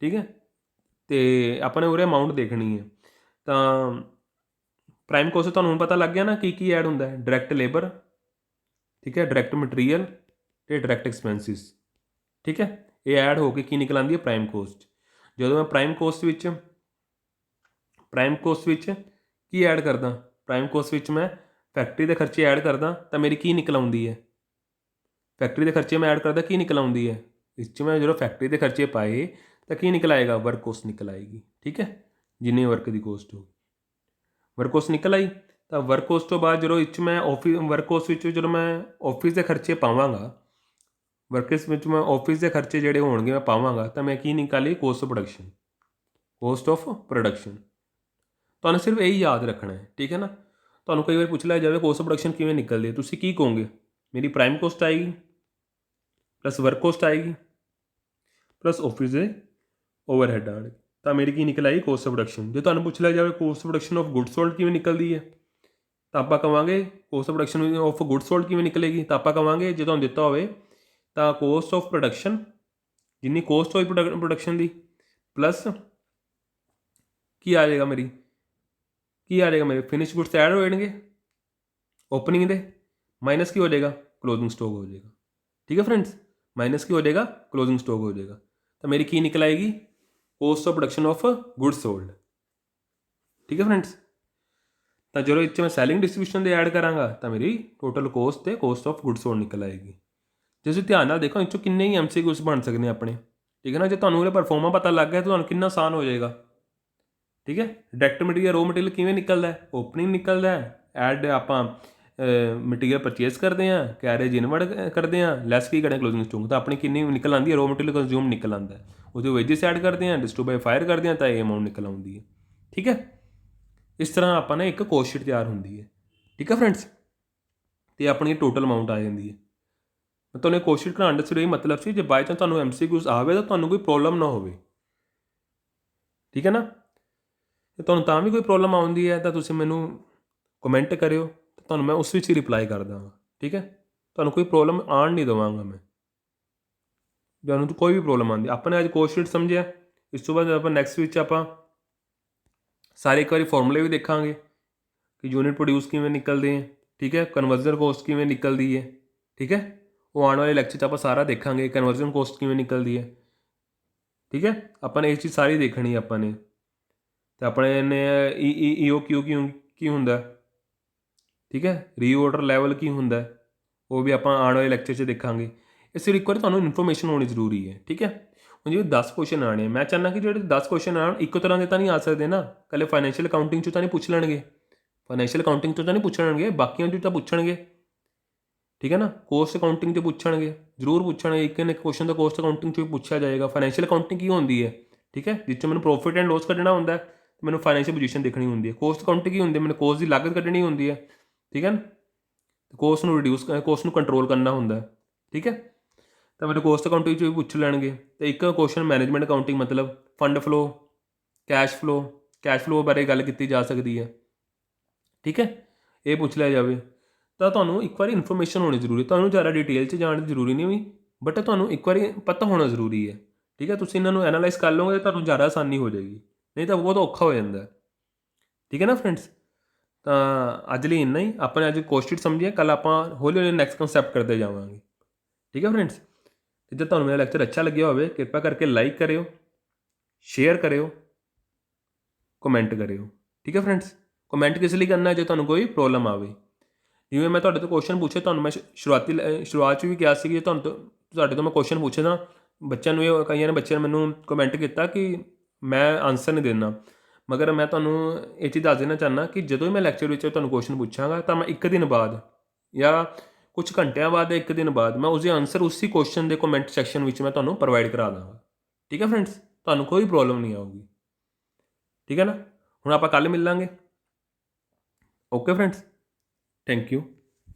ਠੀਕ ਹੈ, ਅਤੇ ਆਪਾਂ ਨੇ ਉਰੇ ਅਮਾਊਂਟ ਦੇਖਣੀ ਹੈ। ਤਾਂ ਪ੍ਰਾਈਮ ਕੋਸਟ ਤੁਹਾਨੂੰ ਹੁਣ ਪਤਾ ਲੱਗ ਗਿਆ ਨਾ ਕੀ ਐਡ ਹੁੰਦਾ ਹੈ, ਡਾਇਰੈਕਟ ਲੇਬਰ, ਠੀਕ ਹੈ, ਡਾਇਰੈਕਟ ਮਟੀਰੀਅਲ ਅਤੇ ਡਾਇਰੈਕਟ ਐਕਸਪੈਂਸਿਸ। ਠੀਕ ਹੈ, ਇਹ ਐਡ ਹੋ ਕੇ ਕੀ ਨਿਕਲ ਆਉਂਦੀ ਹੈ, ਪ੍ਰਾਈਮ ਕੋਸਟ। ਜਦੋਂ ਮੈਂ ਪ੍ਰਾਈਮ ਕੋਸਟ ਵਿੱਚ ਕੀ ਐਡ ਕਰਦਾ, ਪ੍ਰਾਈਮ ਕੋਸਟ ਵਿੱਚ ਮੈਂ ਫੈਕਟਰੀ ਦੇ ਖਰਚੇ ਐਡ ਕਰਦਾ ਤਾਂ ਮੇਰੀ ਕੀ ਨਿਕਲ ਆਉਂਦੀ ਹੈ, ਫੈਕਟਰੀ ਦੇ ਖਰਚੇ ਮੈਂ ਐਡ ਕਰਦਾ ਕੀ ਨਿਕਲ ਆਉਂਦੀ ਹੈ, ਇਸ 'ਚ ਮੈਂ ਜਦੋਂ ਫੈਕਟਰੀ ਦੇ ਖਰਚੇ ਪਾਏ ਤਾਂ ਕੀ ਨਿਕਲ ਆਏਗਾ, ਵਰਕ ਕੋਸਟ ਨਿਕਲ ਆਏਗੀ। ਠੀਕ ਹੈ, ਜਿੰਨੀ ਵਰਕ ਦੀ ਕੋਸਟ ਹੋਊਗੀ, ਵਰਕ ਕੋਸਟ ਨਿਕਲ ਆਈ। ਤਾਂ ਵਰਕ ਕੋਸਟ ਤੋਂ ਬਾਅਦ ਜਦੋਂ ਇਹ 'ਚ ਮੈਂ ਵਰਕ ਕੋਸਟ ਵਿੱਚ ਜਦੋਂ ਮੈਂ ਆਫਿਸ ਦੇ ਖਰਚੇ ਪਾਵਾਂਗਾ, ਵਰਕਸ ਵਿੱਚ ਮੈਂ ਆਫਿਸ ਦੇ ਖਰਚੇ ਜਿਹੜੇ ਹੋਣਗੇ ਮੈਂ ਪਾਵਾਂਗਾ, ਤਾਂ ਮੈਂ ਕੀ ਨਿਕਾਲੀ, cost of production. Cost of production ਤੁਹਾਨੂੰ ਸਿਰਫ ਇਹੀ ਯਾਦ ਰੱਖਣਾ ਹੈ। ਠੀਕ ਹੈ ਨਾ, ਤੁਹਾਨੂੰ ਕਈ ਵਾਰ ਪੁੱਛ ਲਿਆ ਜਾਵੇ ਕੋਸਟ ਆਫ ਪ੍ਰੋਡਕਸ਼ਨ ਕਿਵੇਂ ਨਿਕਲਦੀ ਹੈ, ਤੁਸੀਂ ਕੀ ਕਹੋਗੇ, ਮੇਰੀ ਪ੍ਰਾਈਮ ਕੋਸਟ ਆਏਗੀ ਪਲੱਸ ਵਰਕ ਕੋਸਟ ਆਏਗੀ ਪਲੱਸ ਆਫਿਸ ਦੇ ਓਵਰਹੈਡ ਆਉਣਗੇ, ਤਾਂ ਮੇਰੀ ਕੀ ਨਿਕਲ ਆਈ, ਕੋਸਟ ਆਫ ਪ੍ਰੋਡਕਸ਼ਨ। ਜੇ ਤੁਹਾਨੂੰ ਪੁੱਛ ਲਿਆ ਜਾਵੇ cost of production of good sold ਕਿਵੇਂ ਨਿਕਲਦੀ ਹੈ, ਤਾਂ ਆਪਾਂ ਕਹਾਂਗੇ cost of production of good sold ਕਿਵੇਂ ਨਿਕਲੇਗੀ, ਤਾਂ ਆਪਾਂ ਕਹਾਂਗੇ ਜੇ ਤੁਹਾਨੂੰ ਦਿੱਤਾ ਹੋਵੇ ਤਾਂ ਕੋਸਟ ਆਫ ਪ੍ਰੋਡਕਸ਼ਨ, ਜਿੰਨੀ ਕੋਸਟ ਹੋਈ ਪ੍ਰੋਡਕਸ਼ਨ ਦੀ, ਪਲੱਸ ਕੀ ਆ ਜਾਏਗਾ ਮੇਰੀ, ਫਿਨਿਸ਼ ਗੁੱਡਸ ਐਡ ਹੋ ਜਾਣਗੇ ਓਪਨਿੰਗ ਦੇ, ਮਾਈਨਸ ਕੀ ਹੋ ਜਾਏਗਾ, ਕਲੋਜ਼ਿੰਗ ਸਟਾਕ ਹੋ ਜਾਏਗਾ। ਠੀਕ ਹੈ ਫਰੈਂਡਸ, ਮਾਈਨਸ ਕੀ ਹੋ ਜਾਏਗਾ, ਕਲੋਜ਼ਿੰਗ ਸਟਾਕ ਹੋ ਜਾਏਗਾ। ਤਾਂ ਮੇਰੀ ਕੀ ਨਿਕਲ ਆਏਗੀ, cost of production of good sold. ਠੀਕ ਹੈ ਫਰੈਂਡਸ, ਤਾਂ ਜਦੋਂ ਇਹ 'ਚ ਮੈਂ ਸੈਲਿੰਗ ਡਿਸਟਰੀਬਿਊਸ਼ਨ ਦੇ ਐਡ ਕਰਾਂਗਾ ਤਾਂ ਮੇਰੀ ਟੋਟਲ ਕੋਸਟ ਅਤੇ ਕੋਸਟ ਆਫ ਗੁੱਡ ਸੋਲਡ ਨਿਕਲ ਆਏਗੀ। ਜੇ ਤੁਸੀਂ ਧਿਆਨ ਨਾਲ ਦੇਖੋ ਇਹ 'ਚੋਂ ਕਿੰਨੇ ਹੀ MCQs ਬਣ ਸਕਦੇ ਆਪਣੇ। ठीक है ना। जो ਤੁਹਾਨੂੰ ਉਹਦੇ ਪਰਫੋਰਮਾ ਪਤਾ ਲੱਗ ਗਿਆ ਤਾਂ ਤੁਹਾਨੂੰ ਕਿੰਨਾ ਆਸਾਨ ਹੋ ਜਾਏਗਾ। ਠੀਕ ਹੈ। ਡਾਇਰੈਕਟ ਮਟੀਰੀਅਲ ਰੋ ਮਟੀਰੀਅਲ ਕਿਵੇਂ ਨਿਕਲਦਾ ਹੈ, ਓਪਨਿੰਗ ਨਿਕਲਦਾ ਹੈ, ਐਡ ਆਪਾਂ ਮਟੀਰੀਅਲ ਪਰਚੇਸ ਕਰਦੇ ਹਾਂ, ਕੈਰੇਜ ਇਨਵਰਡ ਕਰਦੇ ਹਾਂ, ਲੈਸ ਕੀ ਕਰਦੇ ਕਲੋਜ਼ਿੰਗ ਸਟੋਕ, ਤਾਂ ਆਪਣੀ ਕਿੰਨੀ ਨਿਕਲ ਆਉਂਦੀ ਹੈ, ਰੋ ਮਟੀਰੀਅਲ ਕੰਜ਼ਿਊਮ ਨਿਕਲ ਆਉਂਦਾ ਹੈ। ਉਹਦੇ ਵੇਜਿਸ ਐਡ ਕਰਦੇ ਹਾਂ, ਡਿਸਟ੍ਰੀਬਿਊਟ ਬਾਈ ਫਾਇਰ ਕਰਦੇ ਹਾਂ, ਤਾਂ ਇਹ ਅਮਾਊਂਟ ਨਿਕਲ ਆਉਂਦੀ ਹੈ। ਠੀਕ ਹੈ। ਇਸ ਤਰ੍ਹਾਂ ਆਪਾਂ ਨੇ ਇੱਕ ਕੋਸਟ ਸ਼ੀਟ ਤਿਆਰ ਹੁੰਦੀ ਹੈ। ਠੀਕ ਹੈ ਫਰੈਂਡਸ। ਅਤੇ ਆਪਣੀ ਟੋਟਲ ਅਮਾਊਂਟ ਆ ਜਾਂਦੀ ਹੈ। ਤੁਹਾਨੂੰ ਇਹ ਕੋਸਟ ਸ਼ੀਟ ਬਣਾਉਣ ਦਾ ਸਿਰਫ ਇਹ ਮਤਲਬ ਸੀ ਜੇ ਬਾਈ ਚਾਂਸ ਤੁਹਾਨੂੰ MCQs ਆਵੇ ਤਾਂ ਤੁਹਾਨੂੰ ਕੋਈ ਪ੍ਰੋਬਲਮ ਨਾ ਹੋਵੇ। ਠੀਕ ਹੈ ਨਾ। ਜੇ ਤੁਹਾਨੂੰ ਤਾਂ ਵੀ ਕੋਈ ਪ੍ਰੋਬਲਮ ਆਉਂਦੀ ਹੈ ਤਾਂ ਤੁਸੀਂ ਮੈਨੂੰ ਕਮੈਂਟ ਕਰਿਓ, ਤੁਹਾਨੂੰ ਮੈਂ ਉਸ ਵਿੱਚ ਹੀ ਰਿਪਲਾਈ ਕਰ ਦਾਂਗਾ। ਠੀਕ ਹੈ। ਤੁਹਾਨੂੰ ਕੋਈ ਪ੍ਰੋਬਲਮ ਆਉਣ ਨਹੀਂ ਦੇਵਾਂਗਾ ਮੈਂ, ਤੁਹਾਨੂੰ ਕੋਈ ਵੀ ਪ੍ਰੋਬਲਮ ਆਉਂਦੀ। ਆਪਾਂ ਨੇ ਅੱਜ ਕੋਸਟ ਸ਼ੀਟ ਸਮਝਿਆ। ਇਸ ਤੋਂ ਬਾਅਦ ਆਪਾਂ ਨੈਕਸਟ ਵਿੱਚ ਆਪਾਂ ਸਾਰੇ ਇੱਕ ਵਾਰੀ ਫਾਰਮੂਲੇ ਵੀ ਦੇਖਾਂਗੇ ਕਿ ਯੂਨਿਟ ਪ੍ਰੋਡਿਊਸ ਕਿਵੇਂ ਨਿਕਲਦੇ ਹੈ। ਠੀਕ ਹੈ। ਕਨਵਰਜ਼ਨ ਕੋਸਟ ਕਿਵੇਂ ਨਿਕਲਦੀ ਹੈ। ਠੀਕ ਹੈ। ਉਹ ਆਉਣ ਵਾਲੇ ਲੈਕਚਰ 'ਚ ਆਪਾਂ ਸਾਰਾ ਦੇਖਾਂਗੇ ਕਨਵਰਜ਼ਨ ਕੋਸਟ ਕਿਵੇਂ ਨਿਕਲਦੀ ਹੈ। ਠੀਕ ਹੈ। ਆਪਾਂ ਨੇ ਇਹ ਚੀਜ਼ ਸਾਰੀ ਦੇਖਣੀ ਆਪਾਂ ਨੇ। ਅਤੇ ਆਪਣੇ ਨੇ EOQ ਕੀ ਹੁੰਦਾ। ਠੀਕ ਹੈ। ਰੀਆਰਡਰ ਲੈਵਲ ਕੀ ਹੁੰਦਾ, ਉਹ ਵੀ ਆਪਾਂ ਆਉਣ ਵਾਲੇ ਲੈਕਚਰ 'ਚ ਦੇਖਾਂਗੇ। ਇਸ ਲਈ ਇੱਕ ਵਾਰੀ ਤੁਹਾਨੂੰ ਇਨਫੋਰਮੇਸ਼ਨ ਹੋਣੀ ਜ਼ਰੂਰੀ ਹੈ। ਠੀਕ ਹੈ। ਹੁਣ ਜਿਵੇਂ 10 ਕੁਐਸਚਨ ਆਉਣੇ, ਮੈਂ ਚਾਹੁੰਦਾ ਕਿ ਜਿਹੜੇ 10 ਕੁਐਸਚਨ ਆਉਣ ਇੱਕੋ ਤਰ੍ਹਾਂ ਦੇ ਤਾਂ ਨਹੀਂ ਆ ਸਕਦੇ ਨਾ। ਇਕੱਲੇ ਫਾਈਨੈਂਸ਼ੀਅਲ ਅਕਾਊਂਟਿੰਗ 'ਚੋਂ ਤਾਂ ਨਹੀਂ ਪੁੱਛ ਲੈਣਗੇ, ਫਾਈਨੈਂਸ਼ੀਅਲ ਅਕਾਊਂਟਿੰਗ 'ਚੋਂ ਤਾਂ ਨਹੀਂ ਪੁੱਛਣਗੇ, ਬਾਕੀਆਂ 'ਚੋਂ ਤਾਂ ਪੁੱਛਣਗੇ। ਠੀਕ ਹੈ ਨਾ। ਕੋਸਟ ਅਕਾਊਂਟਿੰਗ 'ਚ ਪੁੱਛਣਗੇ, ਜ਼ਰੂਰ ਪੁੱਛਣਗੇ। ਇੱਕ ਨਾ ਇੱਕ ਕੁਐਸਚਨ ਤਾਂ ਕੋਸਟ ਅਕਾਊਂਟਿੰਗ 'ਚ ਵੀ ਪੁੱਛਿਆ ਜਾਏਗਾ। ਫਾਈਨੈਂਸ਼ੀਅਲ ਅਕਾਊਂਟਿੰਗ ਕੀ ਹੁੰਦੀ ਹੈ। ਠੀਕ ਹੈ। ਜਿਸ 'ਚ ਮੈਨੂੰ ਪ੍ਰੋਫਿਟ ਐਂਡ ਲੋਸ ਕੱਢਣਾ ਹੁੰਦਾ, ਮੈਨੂੰ ਫਾਈਨੈਂਸ਼ੀਅਲ ਪੋਜੀਸ਼ਨ ਦੇਖਣੀ ਹੁੰਦੀ ਹੈ। ਕੋਸਟ ਅਕਾਊਂਟਿੰਗ ਕੀ ਹੁੰਦੀ, ਮੈਨੂੰ ਕੋਸਟ ਦੀ ਲਾਗਤ ਕੱਢਣੀ ਹੁੰਦੀ ਹੈ। ਠੀਕ ਹੈ ਨਾ। ਕੋਸਟ ਨੂੰ ਰਿਡਿਊਸ, ਕੋਸਟ ਨੂੰ ਕੰਟਰੋਲ ਕਰਨਾ ਹੁੰਦਾ। ਠੀਕ ਹੈ। ਤਾਂ ਮੈਨੂੰ ਕੋਸਟ ਅਕਾਊਂਟਿੰਗ 'ਚ ਵੀ ਪੁੱਛ ਲੈਣਗੇ। ਅਤੇ ਇੱਕ ਕੁਐਸਚਨ ਮੈਨੇਜਮੈਂਟ ਅਕਾਊਂਟਿੰਗ ਮਤਲਬ ਫੰਡ ਫਲੋ, ਕੈਸ਼ ਫਲੋ ਬਾਰੇ ਗੱਲ ਕੀਤੀ ਜਾ ਸਕਦੀ ਹੈ। ਠੀਕ ਹੈ। ਇਹ ਪੁੱਛ ਲਿਆ ਜਾਵੇ ਤਾਂ ਤੁਹਾਨੂੰ ਇੱਕ ਵਾਰੀ ਇਨਫੋਰਮੇਸ਼ਨ ਹੋਣੀ ਜ਼ਰੂਰੀ। ਤੁਹਾਨੂੰ ਜ਼ਿਆਦਾ ਡਿਟੇਲ 'ਚ ਜਾਣ ਦੀ ਜ਼ਰੂਰੀ ਨਹੀਂ ਹੋਈ, ਬਟ ਤੁਹਾਨੂੰ ਇੱਕ ਵਾਰੀ ਪਤਾ ਹੋਣਾ ਜ਼ਰੂਰੀ ਹੈ। ਠੀਕ ਹੈ। ਤੁਸੀਂ ਇਹਨਾਂ ਨੂੰ ਐਨਾਲਾਈਜ਼ ਕਰ ਲਓਗੇ ਤਾਂ ਤੁਹਾਨੂੰ ਜ਼ਿਆਦਾ ਆਸਾਨੀ ਹੋ ਜਾਏਗੀ, ਨਹੀਂ ਤਾਂ ਬਹੁਤ ਔਖਾ ਹੋ ਜਾਂਦਾ। ਠੀਕ ਹੈ ਨਾ ਫਰੈਂਡਸ। ਤਾਂ ਅੱਜ ਲਈ ਇੰਨਾ ਹੀ। ਆਪਾਂ ਨੇ ਅੱਜ ਕੋਸਟ ਸ਼ੀਟ ਸਮਝੀ ਹੈ। ਕੱਲ੍ਹ ਆਪਾਂ ਹੌਲੀ ਹੌਲੀ ਨੈਕਸਟ ਕੰਸੈਪਟ ਕਰਦੇ ਜਾਵਾਂਗੇ। ਠੀਕ ਹੈ ਫਰੈਂਡਸ। ਅਤੇ ਜੇ ਤੁਹਾਨੂੰ ਮੇਰਾ ਲੈਕਚਰ ਅੱਛਾ ਲੱਗਿਆ ਹੋਵੇ, ਕਿਰਪਾ ਕਰਕੇ ਲਾਈਕ ਕਰਿਓ, ਸ਼ੇਅਰ ਕਰਿਓ, ਕਮੈਂਟ ਕਰਿਓ। ਠੀਕ ਹੈ ਫਰੈਂਡਸ। ਕਮੈਂਟ ਕਿਸ ਲਈ ਕਰਨਾ, ਜੇ ਤੁਹਾਨੂੰ ਕੋਈ ਪ੍ਰੋਬਲਮ ਆਵੇ। ਜਿਵੇਂ ਮੈਂ ਤੁਹਾਡੇ ਤੋਂ ਕੁਐਸਚਨ ਪੁੱਛੇ, ਤੁਹਾਨੂੰ ਮੈਂ ਸ਼ੁਰੂਆਤ 'ਚ ਵੀ ਕਿਹਾ ਸੀ ਕਿ ਤੁਹਾਡੇ ਤੋਂ ਮੈਂ ਕੁਐਸਚਨ ਪੁੱਛਦਾ, ਬੱਚਿਆਂ ਨੂੰ ਇਹ, ਕਈਆਂ ਨੇ ਬੱਚਿਆਂ ਨੇ ਮੈਨੂੰ ਕਮੈਂਟ ਕੀਤਾ ਕਿ ਮੈਂ ਆਨਸਰ ਨਹੀਂ ਦੇਣਾ। ਮਗਰ ਮੈਂ ਤੁਹਾਨੂੰ ਇਹ ਚੀਜ਼ ਦੱਸ ਦੇਣਾ ਚਾਹੁੰਦਾ ਕਿ ਜਦੋਂ ਵੀ ਮੈਂ ਲੈਕਚਰ ਵਿੱਚ ਤੁਹਾਨੂੰ ਕੁਐਸਚਨ ਪੁੱਛਾਂਗਾ ਤਾਂ ਮੈਂ ਇੱਕ ਦਿਨ ਬਾਅਦ ਜਾਂ ਕੁਝ ਘੰਟਿਆਂ ਬਾਅਦ ਜਾਂ ਇੱਕ ਦਿਨ ਬਾਅਦ ਮੈਂ ਉਸਦੇ ਆਨਸਰ ਉਸੇ ਕੁਐਸਚਨ ਦੇ ਕਮੈਂਟ ਸੈਕਸ਼ਨ ਵਿੱਚ ਮੈਂ ਤੁਹਾਨੂੰ ਪ੍ਰੋਵਾਈਡ ਕਰਾ ਦਾਂਗਾ। ਠੀਕ ਹੈ ਫਰੈਂਡਸ। ਤੁਹਾਨੂੰ ਕੋਈ ਪ੍ਰੋਬਲਮ ਨਹੀਂ ਆਊਗੀ। ਠੀਕ ਹੈ ਨਾ। ਹੁਣ ਆਪਾਂ ਕੱਲ੍ਹ ਮਿਲਾਂਗੇ। Okay friends. Thank you.